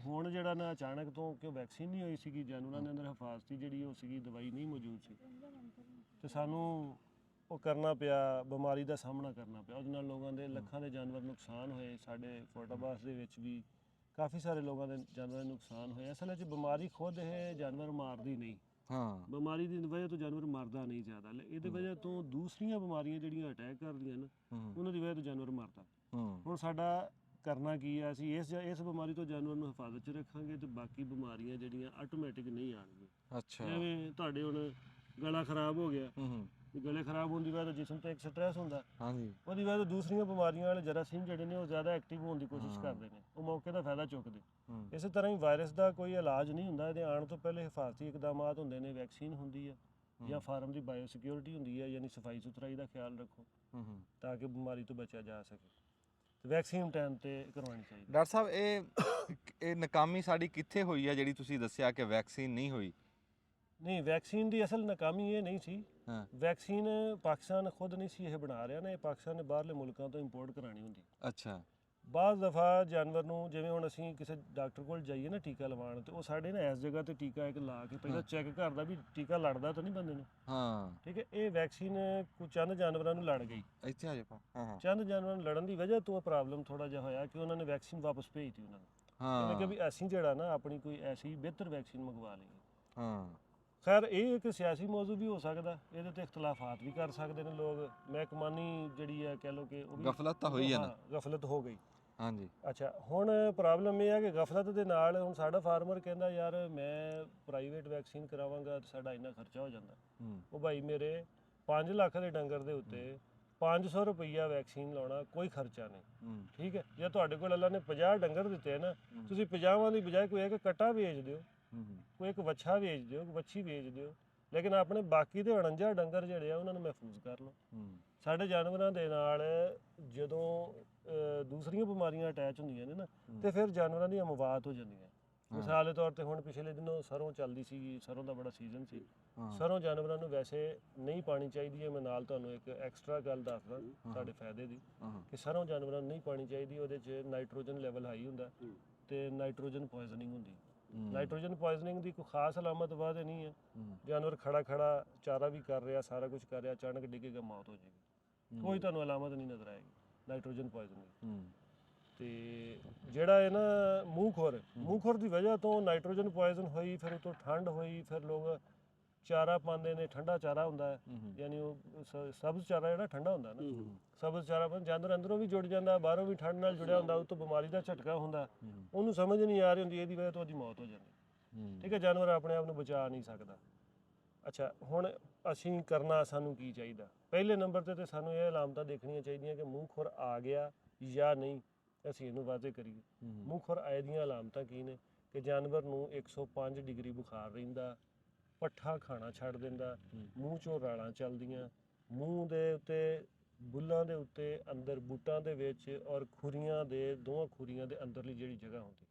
ਹੁਣ ਜਿਹੜਾ ਨਾ ਅਚਾਨਕ ਤੋਂ ਕਿ ਵੈਕਸੀਨ ਨਹੀਂ ਹੋਈ ਸੀਗੀ, ਜਾਨਵਰਾਂ ਦੇ ਅੰਦਰ ਹਿਫਾਜ਼ਤੀ ਜਿਹੜੀ ਉਹ ਸੀਗੀ, ਦਵਾਈ ਨਹੀਂ ਮੌਜੂਦ ਸੀ, ਤੇ ਸਾਨੂੰ ਉਹ ਕਰਨਾ ਪਿਆ, ਬਿਮਾਰੀ ਦਾ ਸਾਹਮਣਾ ਕਰਨਾ ਪਿਆ। ਉਹਦੇ ਨਾਲ ਲੋਕਾਂ ਦੇ ਲੱਖਾਂ ਦੇ ਜਾਨਵਰ ਨੁਕਸਾਨ ਹੋਏ। ਸਾਡੇ ਫੋਟਾਬਾਸ ਦੇ ਵਿੱਚ ਵੀ ਕਾਫੀ ਸਾਰੇ ਲੋਕਾਂ ਦੇ ਜਾਨਵਰਾਂ ਦੇ ਨੁਕਸਾਨ ਹੋਏ। ਅਸਲ ਵਿੱਚ ਬਿਮਾਰੀ ਖੁਦ ਇਹ ਜਾਨਵਰ ਮਾਰਦੀ ਨਹੀਂ, ਹਾਂ ਬਿਮਾਰੀ ਦੀ ਵਜ੍ਹਾ ਤੋਂ ਜਾਨਵਰ ਮਰਦਾ ਨਹੀਂ ਜ਼ਿਆਦਾ। ਇਹਦੇ ਵਜ੍ਹਾ ਤੋਂ ਦੂਸਰੀਆਂ ਬਿਮਾਰੀਆਂ ਜਿਹੜੀਆਂ ਅਟੈਕ ਕਰਦੀਆਂ ਨਾ, ਉਹਨਾਂ ਦੀ ਵਜ੍ਹਾ ਤੋਂ ਜਾਨਵਰ ਮਰਦਾ। ਹੁਣ ਸਾਡਾ ਕਰਨਾ ਕੀ ਹੈ, ਅਸੀਂ ਇਸ ਬਿਮਾਰੀ ਤੋਂ ਜਾਨਵਰ ਨੂੰ ਹਿਫਾਜ਼ਤ 'ਚ ਰੱਖਾਂਗੇ ਤੇ ਬਾਕੀ ਬਿਮਾਰੀਆਂ ਜਿਹੜੀਆਂ ਆਟੋਮੈਟਿਕ ਨਹੀਂ ਆਉਣਗੀਆਂ। ਅੱਛਾ। ਜਿਵੇਂ ਤੁਹਾਡੇ ਹੁਣ ਗਲਾ ਖਰਾਬ ਹੋ ਗਿਆ, ਗਲੇ ਖਰਾਬ ਹੋਣ ਦੀ ਵਜ੍ਹਾ ਤੋਂ ਜਿਸਮ ਤੇ ਇੱਕ ਸਟ੍ਰੈਸ ਹੁੰਦਾ, ਹਾਂਜੀ ਉਹਦੀ ਵਜ੍ਹਾ ਤੋਂ ਦੂਸਰੀਆਂ ਬਿਮਾਰੀਆਂ ਵਾਲੇ ਜਰਾਸੀਮ ਜਿਹੜੇ ਨੇ ਉਹ ਜ਼ਿਆਦਾ ਐਕਟਿਵ ਹੋਣ ਦੀ ਕੋਸ਼ਿਸ਼ ਕਰਦੇ ਨੇ, ਉਹ ਮੌਕੇ ਦਾ ਫਾਇਦਾ ਚੁੱਕਦੇ। ਇਸੇ ਤਰ੍ਹਾਂ ਹੀ ਵਾਇਰਸ ਦਾ ਕੋਈ ਇਲਾਜ ਨਹੀਂ ਹੁੰਦਾ, ਇਹਦੇ ਆਉਣ ਤੋਂ ਪਹਿਲੇ ਹਿਫਾਜ਼ਤੀ ਇਕਦਾਮਾਤ ਹੁੰਦੇ ਨੇ, ਵੈਕਸੀਨ ਹੁੰਦੀ ਹੈ ਜਾਂ ਫਾਰਮ ਦੀ ਬਾਇਓ ਸਿਕਿਉਰਿਟੀ ਹੁੰਦੀ ਹੈ, ਯਾਨੀ ਸਫਾਈ ਸੁਥਰਾਈ ਦਾ ਖਿਆਲ ਰੱਖੋ ਤਾਂ ਕਿ ਬਿਮਾਰੀ ਤੋਂ ਬਚਿਆ ਜਾ ਸਕੇ। ਤੇ ਵੈਕਸੀਨ ਟਾਈਮ ਤੇ ਕਰਵਾਉਣੀ ਚਾਹੀਦੀ। ਡਾਕਟਰ ਸਾਹਿਬ ਇਹ ਨਾਕਾਮੀ ਸਾਡੀ ਕਿੱਥੇ ਹੋਈ ਹੈ ਜਿਹੜੀ ਤੁਸੀਂ ਦੱਸਿਆ ਕਿ ਵੈਕਸੀਨ ਨਹੀਂ ਹੋਈ? ਨਹੀਂ, ਵੈਕਸੀਨ ਦੀ ਅਸਲ ਨਾਕਾਮੀ ਇਹ ਨਹੀਂ ਸੀ। ਹਾਂ ਵੈਕਸੀਨ ਪਾਕਿਸਤਾਨ ਖੁਦ ਨਹੀਂ ਸੀ ਇਹ ਬਣਾ ਰਿਹਾ ਨਾ, ਇਹ ਪਾਕਿਸਤਾਨ ਨੇ ਬਾਹਰਲੇ ਮੁਲਕਾਂ ਤੋਂ ਇੰਪੋਰਟ ਕਰਾਣੀ ਹੁੰਦੀ। ਅੱਛਾ। ਬਾਅਦ ਦਫਾ ਜਾਨਵਰ ਨੂੰ ਜਿਵੇਂ ਹੁਣ ਅਸੀਂ ਕਿਸੇ ਡਾਕਟਰ ਕੋਲ ਜਾਈਏ ਨਾ ਟੀਕਾ ਲਵਾਉਣ, ਤੇ ਉਹ ਸਾਡੇ ਨਾ ਇਸ ਜਗ੍ਹਾ ਤੇ ਟੀਕਾ ਇੱਕ ਲਾ ਕੇ ਪਹਿਲਾਂ ਚੈੱਕ ਕਰਦਾ ਵੀ ਟੀਕਾ ਲੜਦਾ ਤਾਂ ਨਹੀਂ ਬੰਦੇ ਨੂੰ। ਹਾਂ ਠੀਕ ਹੈ, ਇਹ ਵੈਕਸੀਨ ਕੁਝ ਚੰਦ ਜਾਨਵਰਾਂ ਨੂੰ ਲੜ ਗਈ। ਇੱਥੇ ਆ ਜਾ। ਹਾਂ ਚੰਦ ਜਾਨਵਰਾਂ ਨੂੰ ਲੜਨ ਦੀ ਵਜ੍ਹਾ ਤੋਂ ਇਹ ਪ੍ਰੋਬਲਮ ਥੋੜਾ ਜਿਹਾ ਹੋਇਆ ਕਿ ਉਹਨਾਂ ਨੇ ਵੈਕਸੀਨ ਵਾਪਸ ਭੇਜਤੀ ਉਹਨਾਂ ਨੂੰ। ਹਾਂ ਕਿ ਵੀ ਅਸੀਂ ਜਿਹੜਾ ਨਾ ਆਪਣੀ ਕੋਈ ਐਸੀ ਬਿਹਤਰ ਵੈਕਸੀਨ ਮੰਗਵਾ ਲਈਏ। ਹਾਂ ਖੈਰ ਇਹ ਇੱਕ ਸਿਆਸੀ ਮੌਜੂ ਵੀ ਹੋ ਸਕਦਾ, ਇਹਦੇ ਤੇ ਇਖਤਲਾਫਾਤ ਵੀ ਕਰ ਸਕਦੇ ਨੇ ਲੋਕ। ਮਹਿਕਮਾਨੀ ਜਿਹੜੀ ਹੈ ਕਹਿ ਲਓ ਕਿ ਉਹ ਵੀ ਗਫਲਤ ਤਾਂ ਹੋਈ ਹੈ ਨਾ। ਗਫਲਤ ਹੋ ਗਈ। ਹਾਂਜੀ। ਅੱਛਾ, ਹੁਣ ਪ੍ਰੋਬਲਮ ਇਹ ਹੈ ਕਿ ਗਫਲਤ ਦੇ ਨਾਲ ਹੁਣ ਸਾਡਾ ਫਾਰਮਰ ਕਹਿੰਦਾ ਯਾਰ ਮੈਂ ਪ੍ਰਾਈਵੇਟ ਵੈਕਸੀਨ ਕਰਾਵਾਂਗਾ ਤਾਂ ਸਾਡਾ ਇੰਨਾ ਖਰਚਾ ਹੋ ਜਾਂਦਾ। ਉਹ ਭਾਈ ਮੇਰੇ 5 ਲੱਖ ਦੇ ਡੰਗਰ ਦੇ ਉੱਤੇ 500 ਰੁਪਈਆ ਵੈਕਸੀਨ ਲਾਉਣਾ ਕੋਈ ਖਰਚਾ ਨਹੀਂ। ਠੀਕ ਹੈ, ਜੇ ਤੁਹਾਡੇ ਕੋਲ ਅੱਲਾ ਨੇ 50 ਡੰਗਰ ਦਿੱਤੇ ਨਾ, ਤੁਸੀਂ 50ਵਾਂ ਦੀ ਬਜਾਏ ਕੋਈ ਇੱਕ ਕੱਟਾ ਵੇਚ ਦਿਓ, ਕੋਈ ਇੱਕ ਵੱਛਾ ਵੇਚ ਦਿਓ, ਵੱਛੀ ਵੇਚ ਦਿਓ, ਲੇਕਿਨ ਆਪਣੇ ਬਾਕੀ ਦੇ 49 ਡੰਗਰ ਜਿਹੜੇ ਆ ਉਹਨਾਂ ਨੂੰ ਮਹਿਫੂਜ਼ ਕਰ ਲਓ। ਸਾਡੇ ਜਾਨਵਰਾਂ ਦੇ ਨਾਲ ਜਦੋਂ ਦੂਸਰੀਆਂ ਬਿਮਾਰੀਆਂ ਅਟੈਚ ਹੁੰਦੀਆਂ ਨੇ ਨਾ, ਤੇ ਫਿਰ ਜਾਨਵਰਾਂ ਦੀਆਂ ਮੌਤ ਹੋ ਜਾਂਦੀਆਂ। ਮਿਸਾਲ ਦੇ ਤੌਰ ਤੇ ਹੁਣ ਪਿਛਲੇ ਦਿਨੋਂ ਸਰੋਂ ਚੱਲਦੀ ਸੀ, ਸਰੋਂ ਦਾ ਬੜਾ ਸੀਜ਼ਨ ਸੀ। ਸਰੋਂ ਜਾਨਵਰਾਂ ਨੂੰ ਵੈਸੇ ਨਹੀਂ ਪਾਣੀ ਚਾਹੀਦੀ ਹੈ। ਮੈਂ ਨਾਲ ਤੁਹਾਨੂੰ ਇੱਕ ਐਕਸਟਰਾ ਗੱਲ ਦੱਸਦਾ ਤੁਹਾਡੇ ਫਾਇਦੇ ਦੀ, ਕਿ ਸਰੋਂ ਜਾਨਵਰਾਂ ਨੂੰ ਨਹੀਂ ਪਾਣੀ ਚਾਹੀਦੀ। ਉਹਦੇ 'ਚ ਨਾਈਟ੍ਰੋਜਨ ਲੈਵਲ ਹਾਈ ਹੁੰਦਾ ਤੇ ਨਾਈਟ੍ਰੋਜਨ ਪੋਇਜ਼ਨਿੰਗ ਹੁੰਦੀ। ਨਾਈਟ੍ਰੋਜਨ ਪੋਇਜ਼ਨਿੰਗ ਦੀ ਕੋਈ ਖਾਸ ਅਲਾਮਤ ਬਾਅਦ ਨਹੀਂ ਹੈ। ਜਾਨਵਰ ਖੜਾ ਚਾਰਾ ਵੀ ਕਰ ਰਿਹਾ, ਸਾਰਾ ਕੁਝ ਕਰ ਰਿਹਾ, ਅਚਾਨਕ ਡਿੱਗੇਗਾ, ਮੌਤ ਹੋ ਜਾਏਗੀ। ਕੋਈ ਤੁਹਾਨੂੰ ਅਲਾਮਤ ਨਹੀਂ ਨਜ਼ਰ ਆਏਗੀ ਨਾਈਟ੍ਰੋਜਨ ਪੋਇਜ਼ਨਿੰਗ। ਤੇ ਜਿਹੜਾ ਹੈ ਨਾ ਮੂੰਹ ਖੁਰ ਦੀ ਵਜ੍ਹਾ ਤੋਂ ਨਾਈਟ੍ਰੋਜਨ ਪੋਇਜ਼ਨ ਹੋਈ, ਫਿਰ ਉਤੋਂ ਠੰਡ ਹੋਈ, ਫਿਰ ਲੋਕ ਚਾਰਾ ਪਾਉਂਦੇ ਨੇ, ਠੰਡਾ ਚਾਰਾ ਹੁੰਦਾ ਹੈ, ਯਾਨੀ ਉਹ ਸਬਜ਼ ਚਾਰਾ ਜਿਹੜਾ ਠੰਡਾ ਹੁੰਦਾ ਨਾ, ਸਬਜ਼ ਚਾਰਾ ਪਾਉਂਦੇ, ਜਾਨਵਰ ਅੰਦਰੋਂ ਵੀ ਜੁੜ ਜਾਂਦਾ, ਬਾਹਰੋਂ ਵੀ ਠੰਡ ਨਾਲ ਜੁੜਿਆ ਹੁੰਦਾ, ਉਹ ਤੋਂ ਬਿਮਾਰੀ ਦਾ ਝਟਕਾ ਹੁੰਦਾ, ਉਹਨੂੰ ਸਮਝ ਨਹੀਂ ਆ ਰਹੀ ਹੁੰਦੀ, ਇਹਦੀ ਵਜ੍ਹਾ ਤੋਂ ਉਹਦੀ ਮੌਤ ਹੋ ਜਾਂਦੀ। ਠੀਕ ਹੈ, ਜਾਨਵਰ ਆਪਣੇ ਆਪ ਨੂੰ ਬਚਾ ਨਹੀਂ ਸਕਦਾ। ਅੱਛਾ, ਹੁਣ ਅਸੀਂ ਕਰਨਾ ਸਾਨੂੰ ਕੀ ਚਾਹੀਦਾ? ਪਹਿਲੇ ਨੰਬਰ ਤੇ ਸਾਨੂੰ ਇਹ ਅਲਾਮਤਾਂ ਦੇਖਣੀਆਂ ਚਾਹੀਦੀਆਂ ਕਿ ਮੂੰਹ ਖੁਰ ਆ ਗਿਆ ਜਾਂ ਨਹੀਂ, ਅਸੀਂ ਇਹਨੂੰ ਵਾਅਦੇ ਕਰੀਏ। ਮੂੰਹ ਖੁਰ ਆਏ ਦੀਆਂ ਅਲਾਮਤਾਂ ਕੀ ਨੇ? ਕਿ ਜਾਨਵਰ ਨੂੰ 105 ਡਿਗਰੀ ਬੁਖਾਰ ਰਹਿੰਦਾ, ਪੱਠਾ ਖਾਣਾ ਛੱਡ ਦਿੰਦਾ, ਮੂੰਹ ਚੋਂ ਰਾਲਾਂ ਚੱਲਦੀਆਂ, ਮੂੰਹ ਦੇ ਉੱਤੇ ਬੁੱਲਾਂ ਦੇ ਉੱਤੇ ਅੰਦਰ ਬੂਟਾਂ ਦੇ ਵਿੱਚ ਔਰ ਖੁਰੀਆਂ ਦੇ ਦੋਵਾਂ ਖੁਰੀਆਂ ਦੇ ਅੰਦਰਲੀ ਜਿਹੜੀ ਜਗ੍ਹਾ ਹੁੰਦੀ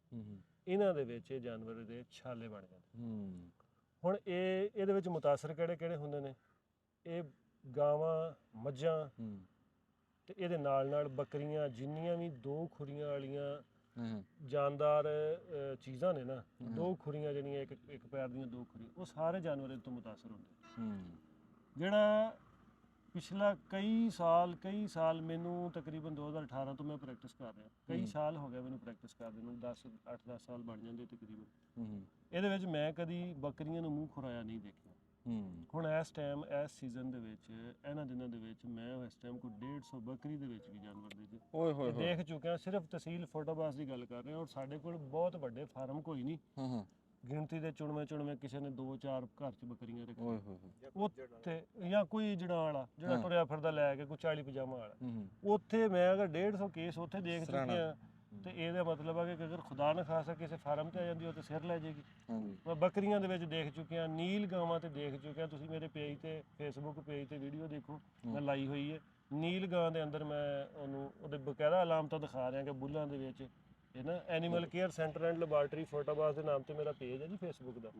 ਇਹਨਾਂ ਦੇ ਵਿੱਚ ਇਹ ਜਾਨਵਰ ਦੇ ਛਾਲੇ ਬਣ ਜਾਂਦੇ। ਹੁਣ ਇਹਦੇ ਵਿੱਚ ਮੁਤਾਸਰ ਕਿਹੜੇ ਕਿਹੜੇ ਹੁੰਦੇ ਨੇ? ਇਹ ਗਾਵਾਂ, ਮੱਝਾਂ ਤੇ ਇਹਦੇ ਨਾਲ ਨਾਲ ਬੱਕਰੀਆਂ, ਜਿੰਨੀਆਂ ਵੀ ਦੋ ਖੁਰੀਆਂ ਵਾਲੀਆਂ ਜਾਨਦਾਰ ਚੀਜ਼ਾਂ ਨੇ ਨਾ, ਦੋ ਖੁਰੀਆਂ ਜਿਹੜੀਆਂ ਇੱਕ ਪੈਰ ਦੀਆਂ ਦੋ ਖੁਰੀਆਂ, ਉਹ ਸਾਰੇ ਜਾਨਵਰ ਇਹ ਤੋਂ ਮੁਤਾਸਰ ਹੁੰਦੇ। ਜਿਹੜਾ ਪਿਛਲਾ ਕਈ ਸਾਲ ਮੈਨੂੰ ਤਕਰੀਬਨ 2018 ਤੋਂ ਮੈਂ ਪ੍ਰੈਕਟਿਸ ਕਰ ਰਿਹਾ, ਕਈ ਸਾਲ ਹੋ ਗਏ ਮੈਨੂੰ ਪ੍ਰੈਕਟਿਸ ਕਰਦੇ ਨੂੰ, 8-10 ਸਾਲ ਬਣ ਜਾਂਦੇ ਤਕਰੀਬਨ। ਇਹਦੇ ਵਿੱਚ ਮੈਂ ਕਦੀ ਬੱਕਰੀਆਂ ਨੂੰ ਮੂੰਹ ਖੁਰਾਇਆ ਨਹੀਂ ਦੇਖਿਆ। ਹੁਣ ਇਸ ਟਾਈਮ ਇਸ ਸੀਜ਼ਨ ਦੇ ਵਿੱਚ ਇਹਨਾਂ ਦਿਨਾਂ ਦੇ ਵਿੱਚ ਮੈਂ ਇਸ ਟਾਈਮ ਕੋਈ 150 ਬੱਕਰੀ ਦੇ ਵਿੱਚ ਵੀ ਜਾਨਵਰ ਦੇਖ ਚੁੱਕਿਆ। ਸਿਰਫ ਤਹਿਸੀਲ ਫੋਟੋਬਾਸ ਦੀ ਗੱਲ ਕਰ ਰਹੇ ਹਾਂ, ਔਰ ਸਾਡੇ ਕੋਲ ਬਹੁਤ ਵੱਡੇ ਫਾਰਮ ਕੋਈ ਨਹੀਂ, ਗਿਣਤੀ ਦੇ ਚੁਣਵੇਂ ਕਿਸੇ ਨੇ 2-4 ਘਰ 'ਚ ਬੱਕਰੀਆਂ ਰੱਖੀਆਂ ਉੱਥੇ, ਜਾਂ ਕੋਈ ਜੜਾਂ ਵਾਲਾ ਜਿਹੜਾ ਤੁਰਿਆ ਫਿਰਦਾ ਲੈ ਕੇ ਕੋਈ 40-50 ਵਾਲਾ, ਉੱਥੇ ਮੈਂ ਅਗਰ 150 ਕੇਸ ਉੱਥੇ ਦੇਖ ਚੁੱਕਿਆ। ਤੇ ਇਹਦਾ ਮਤਲਬ ਹੈ ਕਿ ਅਗਰ ਖੁਦਾ ਨਾ ਖਾਸਾ ਕਿਸੇ ਫਾਰਮ ਤੇ ਆ ਜਾਂਦੀ ਉਹ ਤੇ ਸਿਰ ਲੈ ਜਾਏਗੀ। ਮੈਂ ਬੱਕਰੀਆਂ ਦੇ ਵਿੱਚ ਦੇਖ ਚੁੱਕਿਆ, ਨੀਲ ਗਾਵਾਂ ਤੇ ਦੇਖ ਚੁੱਕਿਆ। ਤੁਸੀਂ ਮੇਰੇ ਪੇਜ ਤੇ, ਫੇਸਬੁੱਕ ਪੇਜ ਤੇ ਵੀਡੀਓ ਦੇਖੋ, ਮੈਂ ਲਾਈ ਹੋਈ ਹੈ। ਨੀਲ ਗਾਂ ਦੇ ਅੰਦਰ ਮੈਂ ਉਹਦੇ ਬਕਾਇਦਾ ਅਲਾਮਤਾਂ ਦਿਖਾ ਰਿਹਾ ਕਿ ਬੁੱਲਾਂ ਦੇ ਵਿੱਚ ਇਹ ਨਾ animal care centre and laboratory ਫੋਟੋਬਾਸ ਦੇ ਨਾਮ ਤੇ ਮੇਰਾ ਪੇਜ ਹੈ ਜੀ ਫੇਸਬੁੱਕ ਦਾ,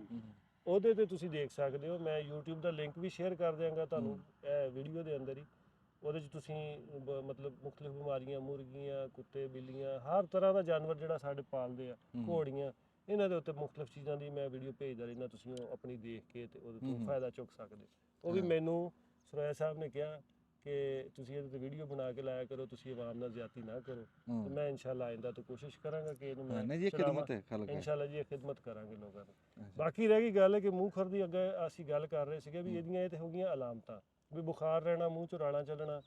ਉਹਦੇ ਤੇ ਤੁਸੀਂ ਦੇਖ ਸਕਦੇ ਹੋ। ਮੈਂ YouTube ਦਾ ਲਿੰਕ ਵੀ ਸ਼ੇਅਰ ਕਰ ਦਿਆਂਗਾ ਤੁਹਾਨੂੰ ਇਹ ਵੀਡੀਓ ਦੇ ਅੰਦਰ ਹੀ। ਉਹਦੇ 'ਚ ਤੁਸੀਂ ਮਤਲਬ ਮੁਖਤਲਿਫ ਬਿਮਾਰੀਆਂ, ਮੁਰਗੀਆਂ, ਕੁੱਤੇ, ਬਿੱਲੀਆਂ, ਹਰ ਤਰ੍ਹਾਂ ਦਾ ਜਾਨਵਰ ਜਿਹੜਾ ਸਾਡੇ ਪਾਲਦੇ ਆ, ਘੋੜੀਆਂ, ਇਹਨਾਂ ਦੇ ਉੱਤੇ ਮੁਖਤਲਿਫ ਚੀਜ਼ਾਂ ਦੀ ਮੈਂ ਵੀਡੀਓ ਭੇਜਦਾ ਰਹਿੰਦਾ। ਤੁਸੀਂ ਉਹ ਆਪਣੀ ਦੇਖ ਕੇ ਤੇ ਉਹਦੇ ਤੋਂ ਫਾਇਦਾ ਚੁੱਕ ਸਕਦੇ। ਉਹ ਵੀ ਮੈਨੂੰ ਸਰੋਇਆ ਸਾਹਿਬ ਨੇ ਕਿਹਾ ਕਿ ਤੁਸੀਂ ਇਹਦੇ ਤੇ ਵੀਡੀਓ ਬਣਾ ਕੇ ਲਾਇਆ ਕਰੋ, ਤੁਸੀਂ ਆਵਾਮ ਨਾਲ ਜ਼ਿਆਦਤੀ ਨਾ ਕਰੋ। ਤੇ ਮੈਂ ਇਨਸ਼ਾਅੱਲਾ ਆਇੰਦਾ ਤੋਂ ਕੋਸ਼ਿਸ਼ ਕਰਾਂਗਾ ਕਿ ਇਹਨੂੰ ਮੈਂ ਇਨਸ਼ਾਅੱਲਾ ਜੀ ਇਹ ਖਿਦਮਤ ਕਰਾਂਗੇ ਲੋਕਾਂ ਦੀ। ਬਾਕੀ ਰਹਿ ਗਈ ਗੱਲ ਕਿ ਮੂੰਹ ਖੁਰ ਦੀ, ਅੱਗੇ ਅਸੀਂ ਗੱਲ ਕਰ ਰਹੇ ਸੀਗੇ ਵੀ ਇਹਦੀਆਂ ਇਹ ਤੇ ਹੋ ਗਈਆਂ ਅਲਾਮਤਾਂ, ਵੀ ਬੁਖਾਰ ਰਹਿਣਾ, ਮੂੰਹ 'ਚ ਰਾਲਾਂ ਚੱਲਣਾ,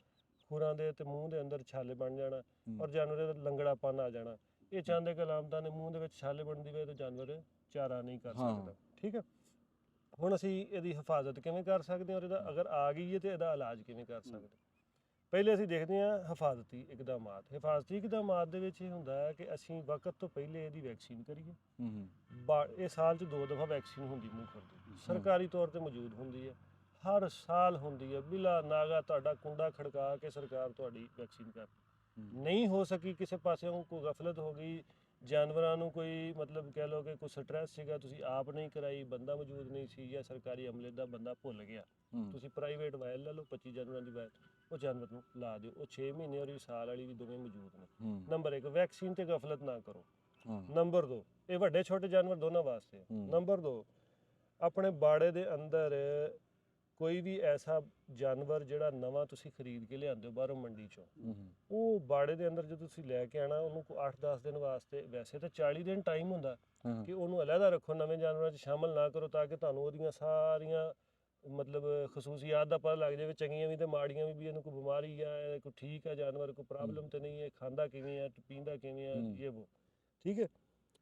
ਖੁਰਾਂ ਦੇ ਤੇ ਮੂੰਹ ਦੇ ਅੰਦਰ ਛਾਲੇ ਬਣ ਜਾਣਾ, ਔਰ ਜਾਨਵਰ ਦਾ ਲੰਗੜਾਪਨ ਆ ਜਾਣਾ। ਇਹ ਚੰਦ ਇੱਕ ਅਲਾਮਤਾਂ ਨੇ। ਮੂੰਹ ਦੇ ਵਿੱਚ ਛਾਲੇ ਬਣਦੀ ਵੇ ਤਾਂ ਜਾਨਵਰ ਚਾਰਾ ਨਹੀਂ ਕਰ ਸਕਦਾ। ਠੀਕ ਹੈ, ਹੁਣ ਅਸੀਂ ਇਹਦੀ ਹਿਫਾਜ਼ਤ ਕਿਵੇਂ ਕਰ ਸਕਦੇ ਹਾਂ, ਔਰ ਇਹਦਾ ਅਗਰ ਆ ਗਈ ਹੈ ਤੇ ਇਹਦਾ ਇਲਾਜ ਕਿਵੇਂ ਕਰ ਸਕਦੇ? ਪਹਿਲੇ ਅਸੀਂ ਦੇਖਦੇ ਹਾਂ ਹਿਫਾਜ਼ਤੀ ਇਕਦਾਮਾਤ। ਹਿਫਾਜ਼ਤੀ ਇਕਦਾਮਾਤ ਦੇ ਵਿੱਚ ਇਹ ਹੁੰਦਾ ਹੈ ਕਿ ਅਸੀਂ ਵਕਤ ਤੋਂ ਪਹਿਲੇ ਇਹਦੀ ਵੈਕਸੀਨ ਕਰੀਏ। ਇਹ ਸਾਲ 'ਚ 2 ਦਫਾ ਵੈਕਸੀਨ ਹੁੰਦੀ ਮੂੰਹ ਖੁਰ ਦੀ, ਸਰਕਾਰੀ ਤੌਰ ਤੇ ਮੌਜੂਦ ਹੁੰਦੀ ਹੈ, ਹਰ ਸਾਲ ਹੁੰਦੀ ਹੈ, ਬਿਲਾ ਨਾਗਾ ਤੁਹਾਡਾ ਕੁੰਡਾ ਖੜਕਾ ਕੇ ਸਰਕਾਰ ਤੁਹਾਡੀ ਵੈਕਸੀਨ ਕਰ। ਨਹੀਂ ਹੋ ਸਕੀ, ਕਿਸੇ ਪਾਸਿਓਂ ਕੋਈ ਗਫਲਤ ਹੋ ਗਈ, ਜਾਨਵਰਾਂ ਨੂੰ ਕੋਈ ਮਤਲਬ ਕਹਿ ਲਓ ਕਿ ਕੋਈ ਸਟ੍ਰੈਸ ਸੀਗਾ, ਤੁਸੀਂ ਆਪ ਨਹੀਂ ਕਰਾਈ, ਬੰਦਾ ਮੌਜੂਦ ਨਹੀਂ ਸੀ, ਜਾਂ ਸਰਕਾਰੀ ਅਮਲੇ ਦਾ ਬੰਦਾ ਭੁੱਲ ਗਿਆ, ਤੁਸੀਂ ਪ੍ਰਾਈਵੇਟ ਵਾਇਲ ਲੈ ਲਓ 25 ਜਾਨਵਰਾਂ ਦੀ ਵਾਇਲ, ਉਹ ਜਾਨਵਰ ਨੂੰ ਲਾ ਦਿਓ। ਉਹ 6 ਮਹੀਨੇ ਔਰ ਸਾਲ ਵਾਲੀ ਵੀ ਦੋਵੇਂ ਮੌਜੂਦ ਨੇ। ਨੰਬਰ 1, ਵੈਕਸੀਨ ਤੇ ਗਫਲਤ ਨਾ ਕਰੋ। ਨੰਬਰ 2, ਇਹ ਵੱਡੇ ਛੋਟੇ ਜਾਨਵਰ ਦੋਨਾਂ ਵਾਸਤੇ। ਨੰਬਰ 2, ਆਪਣੇ ਬਾੜੇ ਦੇ ਅੰਦਰ ਕੋਈ ਵੀ ਐਸਾ ਜਾਨਵਰ ਜਿਹੜਾ ਨਵਾਂ ਤੁਸੀਂ ਖਰੀਦ ਕੇ ਲਿਆਉਂਦੇ ਹੋ ਬਾਹਰੋਂ ਮੰਡੀ 'ਚੋਂ, ਉਹ ਬਾੜੇ ਦੇ ਅੰਦਰ ਜਦੋਂ ਤੁਸੀਂ ਲੈ ਕੇ ਆਣਾ, ਉਹਨੂੰ 8-10 ਦਿਨ ਵਾਸਤੇ, ਵੈਸੇ ਤਾਂ 40 ਦਿਨ ਟਾਈਮ ਹੁੰਦਾ ਕਿ ਉਹਨੂੰ ਅਲੱਗਾ ਰੱਖੋ, ਨਵੇਂ ਜਾਨਵਰਾਂ 'ਚ ਸ਼ਾਮਲ ਨਾ ਕਰੋ, ਤਾਂ ਕਿ ਤੁਹਾਨੂੰ ਉਹਦੀਆਂ ਸਾਰੀਆਂ ਮਤਲਬ ਖਸੂਸੀਆਤ ਦਾ ਪਤਾ ਲੱਗ ਜਾਵੇ, ਚੰਗੀਆਂ ਵੀ ਤੇ ਮਾੜੀਆਂ ਵੀ ਇਹਨੂੰ ਕੋਈ ਬਿਮਾਰੀ ਆ, ਕੋਈ ਠੀਕ ਹੈ ਜਾਨਵਰ, ਕੋਈ ਪ੍ਰੋਬਲਮ ਤੇ ਨਹੀਂ ਹੈ, ਖਾਂਦਾ ਕਿਵੇਂ ਆ, ਪੀਂਦਾ ਕਿਵੇਂ ਆ, ਇਹ ਉਹ। ਠੀਕ ਹੈ,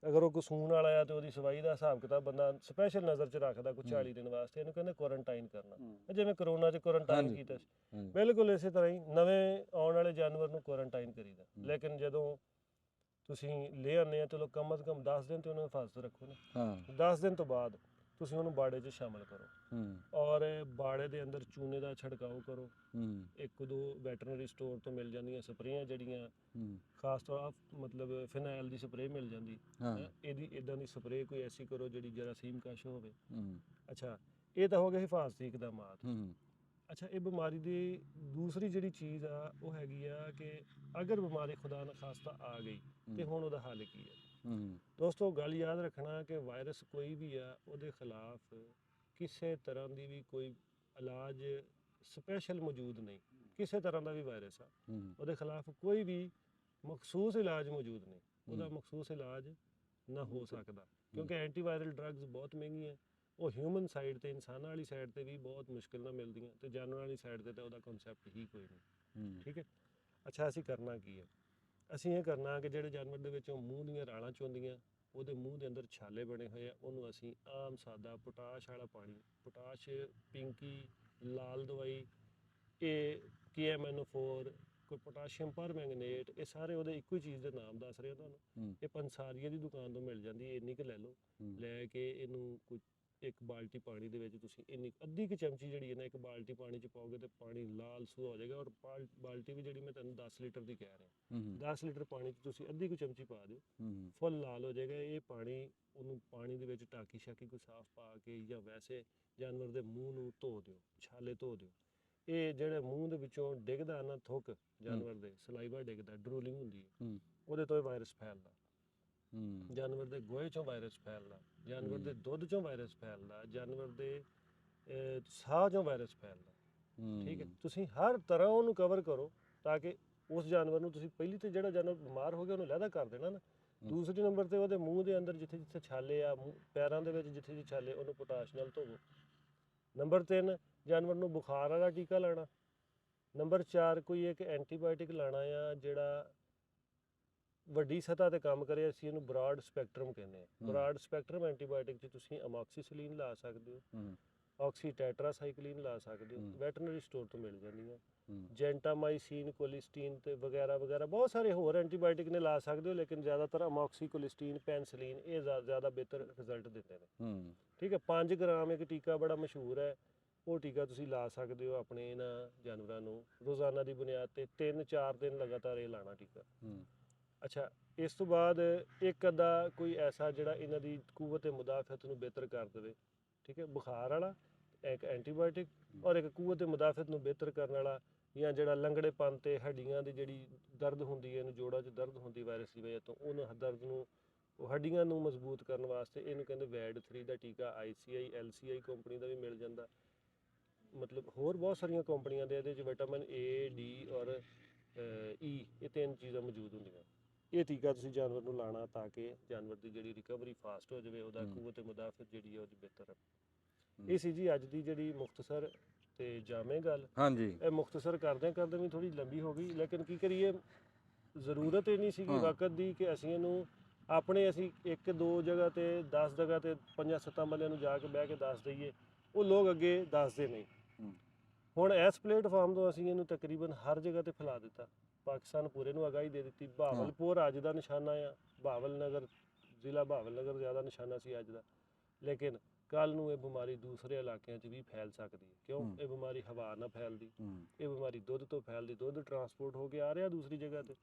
ਅਗਰ ਉਹ ਕੋਈ ਸੂਣ ਵਾਲਾ ਆ ਤੇ ਉਹਦੀ ਸਵਾਈ ਦਾ ਹਿਸਾਬ ਕਿਤਾਬ ਬੰਦਾ ਸਪੈਸ਼ਲ ਨਜ਼ਰ 'ਚ ਰੱਖਦਾ ਕੋਈ 40 ਦਿਨ ਵਾਸਤੇ, ਇਹਨੂੰ ਕਹਿੰਦੇ ਕੁਆਰੰਟਾਈਨ ਕਰਨਾ, ਜਿਵੇਂ ਕਰੋਨਾ 'ਚ ਕੁਆਰੰਟਾਈਨ ਕੀਤਾ ਸੀ, ਬਿਲਕੁਲ ਇਸੇ ਤਰ੍ਹਾਂ ਹੀ ਨਵੇਂ ਆਉਣ ਵਾਲੇ ਜਾਨਵਰ ਨੂੰ ਕੁਆਰੰਟਾਈਨ ਕਰੀਦਾ। ਲੇਕਿਨ ਜਦੋਂ ਤੁਸੀਂ ਲੈ ਆਉਂਦੇ ਆ, ਚਲੋ ਕਮ ਅਜ਼ ਕਮ 10 ਦਿਨ ਤੇ ਉਹਨੂੰ ਹਿਫਾਜ਼ਤ ਰੱਖੋ ਨਾ। 10 ਦਿਨ ਤੋਂ ਬਾਅਦ ਤੁਸੀਂ ਉਹਨੂੰ ਬਾੜੇ 'ਚ ਸ਼ਾਮਲ ਕਰੋ, ਔਰ ਬਾੜੇ ਦੇ ਅੰਦਰ ਚੂਨੇ ਦਾ ਛਿੜਕਾਓ ਕਰੋ। 1-2 ਵੈਟਰਨਰੀ ਸਟੋਰ ਤੋਂ ਮਿਲ ਜਾਂਦੀਆਂ ਸਪਰੇਆਂ, ਜਿਹੜੀਆਂ ਖਾਸ ਤੌਰ ਮਤਲਬ ਫਿਨਾਇਲ ਦੀ ਸਪਰੇਅ ਮਿਲ ਜਾਂਦੀ, ਇਹਦੀ ਇਦਾਂ ਦੀ ਸਪਰੇਅ ਕੋਈ ਐਸੀ ਕਰੋ ਜਿਹੜੀ ਜਰਾਸੀਮ ਕਸ਼ ਹੋਵੇ। ਅੱਛਾ, ਇਹ ਤਾਂ ਹੋ ਗਿਆ ਹਿਫਾਜ਼ਤੀ ਇਕਦਾਮਾਤ। ਅੱਛਾ, ਇਹ ਬਿਮਾਰੀ ਦੀ ਦੂਸਰੀ ਜਿਹੜੀ ਚੀਜ਼ ਆ ਉਹ ਹੈਗੀ ਆ ਕਿ ਅਗਰ ਬਿਮਾਰੀ ਖੁਦਾ ਨਾ ਖਾਸਤਾ ਆ ਗਈ ਤੇ ਹੁਣ ਉਹਦਾ ਹੱਲ ਕੀ ਹੈ? ਦੋਸਤੋ, ਗੱਲ ਯਾਦ ਰੱਖਣਾ ਕਿ ਵਾਇਰਸ ਕੋਈ ਵੀ ਆ, ਉਹਦੇ ਖਿਲਾਫ ਕਿਸੇ ਤਰ੍ਹਾਂ ਦੀ ਵੀ ਕੋਈ ਇਲਾਜ ਸਪੈਸ਼ਲ ਮੌਜੂਦ ਨਹੀਂ। ਕਿਸੇ ਤਰ੍ਹਾਂ ਦਾ ਵੀ ਵਾਇਰਸ ਆ, ਉਹਦੇ ਖਿਲਾਫ ਕੋਈ ਵੀ ਮਖਸੂਸ ਇਲਾਜ ਮੌਜੂਦ ਨਹੀਂ। ਉਹਦਾ ਮਖਸੂਸ ਇਲਾਜ ਨਾ ਹੋ ਸਕਦਾ, ਕਿਉਂਕਿ ਐਂਟੀਵਾਇਰਲ ਡਰੱਗਸ ਬਹੁਤ ਮਹਿੰਗੀਆਂ, ਉਹ ਹਿਊਮਨ ਸਾਈਡ ਤੇ, ਇਨਸਾਨਾਂ ਵਾਲੀ ਸਾਈਡ ਤੇ ਵੀ ਬਹੁਤ ਮੁਸ਼ਕਿਲ ਨਾਲ ਮਿਲਦੀਆਂ, ਤੇ ਜਾਨਵਰਾਂ ਵਾਲੀ ਸਾਈਡ ਤੇ ਤਾਂ ਉਹਦਾ ਕਨਸੈਪਟ ਹੀ ਕੋਈ ਨਹੀਂ। ਠੀਕ ਹੈ, ਅੱਛਾ, ਅਸੀਂ ਕਰਨਾ ਕੀ ਹੈ? ਅਸੀਂ ਇਹ ਕਰਨਾ ਕਿ ਜਿਹੜੇ ਜਾਨਵਰ ਦੇ ਵਿੱਚੋਂ ਮੂੰਹ ਦੀਆਂ ਰਾਲਾਂ ਚੋਂਦੀਆਂ, ਉਹਦੇ ਮੂੰਹ ਦੇ ਅੰਦਰ ਛਾਲੇ ਬਣੇ ਹੋਏ ਆ, ਉਹਨੂੰ ਅਸੀਂ ਆਮ ਸਾਦਾ ਪੋਟਾਸ਼ ਵਾਲਾ ਪਾਣੀ, ਪੋਟਾਸ਼, ਪਿੰਕੀ, ਲਾਲ ਦਵਾਈ, ਇਹ KMNO4, ਕੋਈ ਪੋਟਾਸ਼ੀਅਮ ਪਰਮੈਂਗਨੇਟ, ਇਹ ਸਾਰੇ ਉਹਦੇ ਇੱਕੋ ਹੀ ਚੀਜ਼ ਦੇ ਨਾਮ ਦੱਸ ਰਹੇ ਤੁਹਾਨੂੰ। ਇਹ ਪੰਸਾਰੀਏ ਦੀ ਦੁਕਾਨ ਤੋਂ ਮਿਲ ਜਾਂਦੀ ਹੈ, ਇੰਨੀ ਕੁ ਲੈ ਲਓ। ਲੈ ਕੇ ਇਹਨੂੰ ਕੋਈ ਇੱਕ ਬਾਲਟੀ ਪਾਣੀ ਦੇ ਵਿੱਚ ਤੁਸੀਂ ਇੰਨੀ ਅੱਧੀ ਕੁ ਚਮਚੀ ਜਿਹੜੀ ਹੈ ਨਾ ਇੱਕ ਬਾਲਟੀ ਪਾਣੀ 'ਚ ਪਾਓਗੇ ਤੇ ਪਾਣੀ ਲਾਲ ਸੂ ਹੋ ਜਾਏਗਾ। ਔਰ ਬਾਲਟੀ ਵੀ ਜਿਹੜੀ ਮੈਂ ਤੁਹਾਨੂੰ 10 ਲੀਟਰ ਦੀ ਕਹਿ ਰਿਹਾ, 10 ਲੀਟਰ ਪਾਣੀ 'ਚ ਤੁਸੀਂ ਅੱਧੀ ਕੁ ਚਮਚੀ ਪਾ ਦਿਓ, ਫੁੱਲ ਲਾਲ ਹੋ ਜਾਏਗਾ। ਇਹ ਪਾਣੀ ਉਹਨੂੰ ਪਾਣੀ ਦੇ ਵਿੱਚ ਟਾਕੀ ਸ਼ਾਕੀ ਕੋਈ ਸਾਫ਼ ਪਾ ਕੇ ਜਾਂ ਵੈਸੇ ਜਾਨਵਰ ਦੇ ਮੂੰਹ ਨੂੰ ਧੋ ਦਿਓ, ਛਾਲੇ ਧੋ ਦਿਓ। ਇਹ ਜਿਹੜੇ ਮੂੰਹ ਦੇ ਵਿੱਚੋਂ ਡਿੱਗਦਾ ਨਾ ਥੁੱਕ ਜਾਨਵਰ ਦੇ, ਸਲਾਈਵਾ ਡਿੱਗਦਾ, ਡਰੂਲਿੰਗ ਹੁੰਦੀ ਹੈ, ਉਹਦੇ ਤੋਂ ਵਾਇਰਸ ਫੈਲਦਾ। ਜਾਨਵਰ ਦੇ ਗੋਹੇ ਚੋਂ ਵਾਇਰਸ ਫੈਲਦਾ, ਜਾਨਵਰ ਦੇ ਦੁੱਧ ਚੋਂ ਵਾਇਰਸ ਫੈਲਦਾ, ਜਾਨਵਰ ਦੇ ਸਾਹ ਚੋਂ ਵਾਇਰਸ ਫੈਲਦਾ। ਠੀਕ ਹੈ, ਤੁਸੀਂ ਹਰ ਤਰ੍ਹਾਂ ਉਹਨੂੰ ਕਵਰ ਕਰੋ ਤਾਂ ਕਿ ਉਸ ਜਾਨਵਰ ਨੂੰ ਤੁਸੀਂ ਪਹਿਲੀ ਤੇ ਜਿਹੜਾ ਜਾਨਵਰ ਬਿਮਾਰ ਹੋ ਗਿਆ ਉਹਨੂੰ ਲਹਿਦਾ ਕਰ ਦੇਣਾ ਨਾ। ਦੂਸਰੇ ਨੰਬਰ ਤੇ ਉਹਦੇ ਮੂੰਹ ਦੇ ਅੰਦਰ ਜਿੱਥੇ ਜਿੱਥੇ ਛਾਲੇ ਆ, ਪੈਰਾਂ ਦੇ ਵਿੱਚ ਜਿੱਥੇ ਜਿੱਥੇ ਛਾਲੇ, ਉਹਨੂੰ ਪੋਟਾਸ਼ ਨਾਲ ਧੋਵੋ। ਨੰਬਰ 3 ਜਾਨਵਰ ਨੂੰ ਬੁਖਾਰ ਵਾਲਾ ਟੀਕਾ ਲਾਣਾ। ਨੰਬਰ 4 ਕੋਈ ਇੱਕ ਐਂਟੀਬਾਇਓਟਿਕ ਲਾਣਾ ਆ ਜਿਹੜਾ ਵੱਡੀ ਸਤ੍ਹਾ ਤੇ ਕੰਮ ਕਰੇ। ਅਸੀਂ ਇਹਨੂੰ ਬ੍ਰਾਡ ਸਪੈਕਟਰਮ ਕਹਿੰਦੇ ਆ। ਬ੍ਰਾਡ ਸਪੈਕਟਰਮ ਐਂਟੀਬਾਇਓਟਿਕ 'ਚ ਤੁਸੀਂ ਅਮੋਕਸੀਸਿਲਿਨ ਲਾ ਸਕਦੇ ਹੋ, ਆਕਸੀ ਟੈਟਰਾਸਾਈਕਲਿਨ ਲਾ ਸਕਦੇ ਹੋ, ਵੈਟਰਨਰੀ ਸਟੋਰ ਤੋਂ ਮਿਲ ਜਾਂਦੀਆਂ। ਜੈਂਟਾਮਾਈਸਿਨ, ਕੋਲਿਸਟੀਨ ਤੇ ਵਗੈਰਾ ਵਗੈਰਾ ਬਹੁਤ ਸਾਰੇ ਹੋਰ ਐਂਟੀਬਾਇਓਟਿਕ ਨੇ ਲਾ ਸਕਦੇ ਹੋ, ਲੇਕਿਨ ਜ਼ਿਆਦਾਤਰ ਅਮੋਕਸੀ, ਕੋਲਿਸਟੀਨ, ਪੈਨਸਿਲਿਨ ਇਹ ਜ਼ਿਆਦਾ ਬਿਹਤਰ ਰਿਜ਼ਲਟ ਦਿੰਦੇ ਨੇ। ਠੀਕ ਹੈ, 5 ਗ੍ਰਾਮ ਇੱਕ ਟੀਕਾ ਬੜਾ ਮਸ਼ਹੂਰ ਹੈ, ਉਹ ਟੀਕਾ ਤੁਸੀਂ ਲਾ ਸਕਦੇ ਹੋ ਆਪਣੇ ਇਹਨਾਂ ਜਾਨਵਰਾਂ ਨੂੰ ਰੋਜ਼ਾਨਾ ਦੀ ਬੁਨਿਆਦ ਤੇ 3-4 ਦਿਨ ਲਗਾਤਾਰ ਇਹ ਲਾਣਾ ਟੀਕਾ। ਅੱਛਾ, ਇਸ ਤੋਂ ਬਾਅਦ ਇੱਕ ਅੱਧਾ ਕੋਈ ਐਸਾ ਜਿਹੜਾ ਇਹਨਾਂ ਦੀ ਕੂਵਤ ਮੁਦਾਫਤ ਨੂੰ ਬਿਹਤਰ ਕਰ ਦੇਵੇ। ਠੀਕ ਹੈ, ਬੁਖਾਰ ਵਾਲਾ ਇੱਕ ਐਂਟੀਬਾਇਓਟਿਕ ਔਰ ਇੱਕ ਕੂਵਤ ਮੁਦਾਫਤ ਨੂੰ ਬਿਹਤਰ ਕਰਨ ਵਾਲਾ, ਜਾਂ ਜਿਹੜਾ ਲੰਗੜੇਪਨ ਤੇ ਹੱਡੀਆਂ ਦੀ ਜਿਹੜੀ ਦਰਦ ਹੁੰਦੀ ਹੈ, ਇਹਨੂੰ ਜੋੜਾਂ 'ਚ ਦਰਦ ਹੁੰਦੀ ਵਾਇਰਸ ਦੀ ਵਜ੍ਹਾ ਤੋਂ, ਉਹਨਾਂ ਦਰਦ ਨੂੰ ਉਹ ਹੱਡੀਆਂ ਨੂੰ ਮਜ਼ਬੂਤ ਕਰਨ ਵਾਸਤੇ ਇਹਨੂੰ ਕਹਿੰਦੇ WAD3 ਦਾ ਟੀਕਾ। ICI LCI ਕੰਪਨੀ ਦਾ ਵੀ ਮਿਲ ਜਾਂਦਾ, ਮਤਲਬ ਹੋਰ ਬਹੁਤ ਸਾਰੀਆਂ ਕੰਪਨੀਆਂ ਦੇ ਇਹਦੇ 'ਚ ਵਿਟਾਮਿਨ A, D ਔਰ E ਇਹ 3 ਚੀਜ਼ਾਂ ਮੌਜੂਦ ਹੁੰਦੀਆਂ। ਇਹ ਟੀਕਾ ਤੁਸੀਂ ਜਾਨਵਰ ਨੂੰ ਲਾਣਾ ਤਾਂ ਕਿ ਜਾਨਵਰ ਦੀ ਜਿਹੜੀ ਰਿਕਵਰੀ ਫਾਸਟ ਹੋ ਜਾਵੇ, ਉਹਦਾ ਕੂਵਤ ਮੁਦਾਫਤ ਜਿਹੜੀ ਹੈ ਉਹਦੀ ਬਿਹਤਰ ਹੈ। ਇਹ ਸੀ ਜੀ ਅੱਜ ਦੀ ਜਿਹੜੀ ਮੁਖਤਸਰ ਤੇ ਜਾਮੇ ਗੱਲ। ਹਾਂਜੀ, ਇਹ ਮੁਖਤਸਰ ਕਰਦੇ ਵੀ ਥੋੜੀ ਲੰਬੀ ਹੋ ਗਈ, ਲੇਕਿਨ ਕੀ ਕਰੀਏ, ਜ਼ਰੂਰਤ ਇਹ ਨਹੀਂ ਸੀਗੀ ਵਕਤ ਦੀ ਕਿ ਅਸੀਂ ਇਹਨੂੰ ਆਪਣੇ ਅਸੀਂ 1-2 ਜਗ੍ਹਾ ਤੇ 10 ਜਗ੍ਹਾ ਤੇ 5-7 ਬੰਦਿਆਂ ਨੂੰ ਜਾ ਕੇ ਬਹਿ ਕੇ ਦੱਸ ਦਈਏ, ਉਹ ਲੋਕ ਅੱਗੇ ਦੱਸਦੇ ਨਹੀਂ। ਹੁਣ ਇਸ ਪਲੇਟਫਾਰਮ ਤੋਂ ਅਸੀਂ ਇਹਨੂੰ ਤਕਰੀਬਨ ਹਰ ਜਗ੍ਹਾ ਤੇ ਫੈਲਾ ਦਿੱਤਾ, ਪਾਕਿਸਤਾਨ ਪੂਰੇ ਨੂੰ ਆਗਾਹੀ ਦੇ ਦਿੱਤੀ। ਬਹਾਵਲਪੁਰ ਅੱਜ ਦਾ ਨਿਸ਼ਾਨਾ ਆ, ਬਹਾਵਲ ਨਗਰ ਜ਼ਿਲ੍ਹਾ ਬਹਾਵਲ ਨਗਰ ਜ਼ਿਆਦਾ ਨਿਸ਼ਾਨਾ ਸੀ ਅੱਜ ਦਾ, ਲੇਕਿਨ ਕੱਲ ਨੂੰ ਇਹ ਬਿਮਾਰੀ ਦੂਸਰੇ ਇਲਾਕਿਆਂ 'ਚ ਵੀ ਫੈਲ ਸਕਦੀ ਹੈ। ਕਿਉਂ? ਇਹ ਬਿਮਾਰੀ ਹਵਾ ਨਾਲ ਫੈਲਦੀ, ਇਹ ਬਿਮਾਰੀ ਦੁੱਧ ਤੋਂ ਫੈਲਦੀ, ਦੁੱਧ ਟਰਾਂਸਪੋਰਟ ਹੋ ਕੇ ਆ ਰਿਹਾ ਦੂਸਰੀ ਜਗ੍ਹਾ ਤੇ,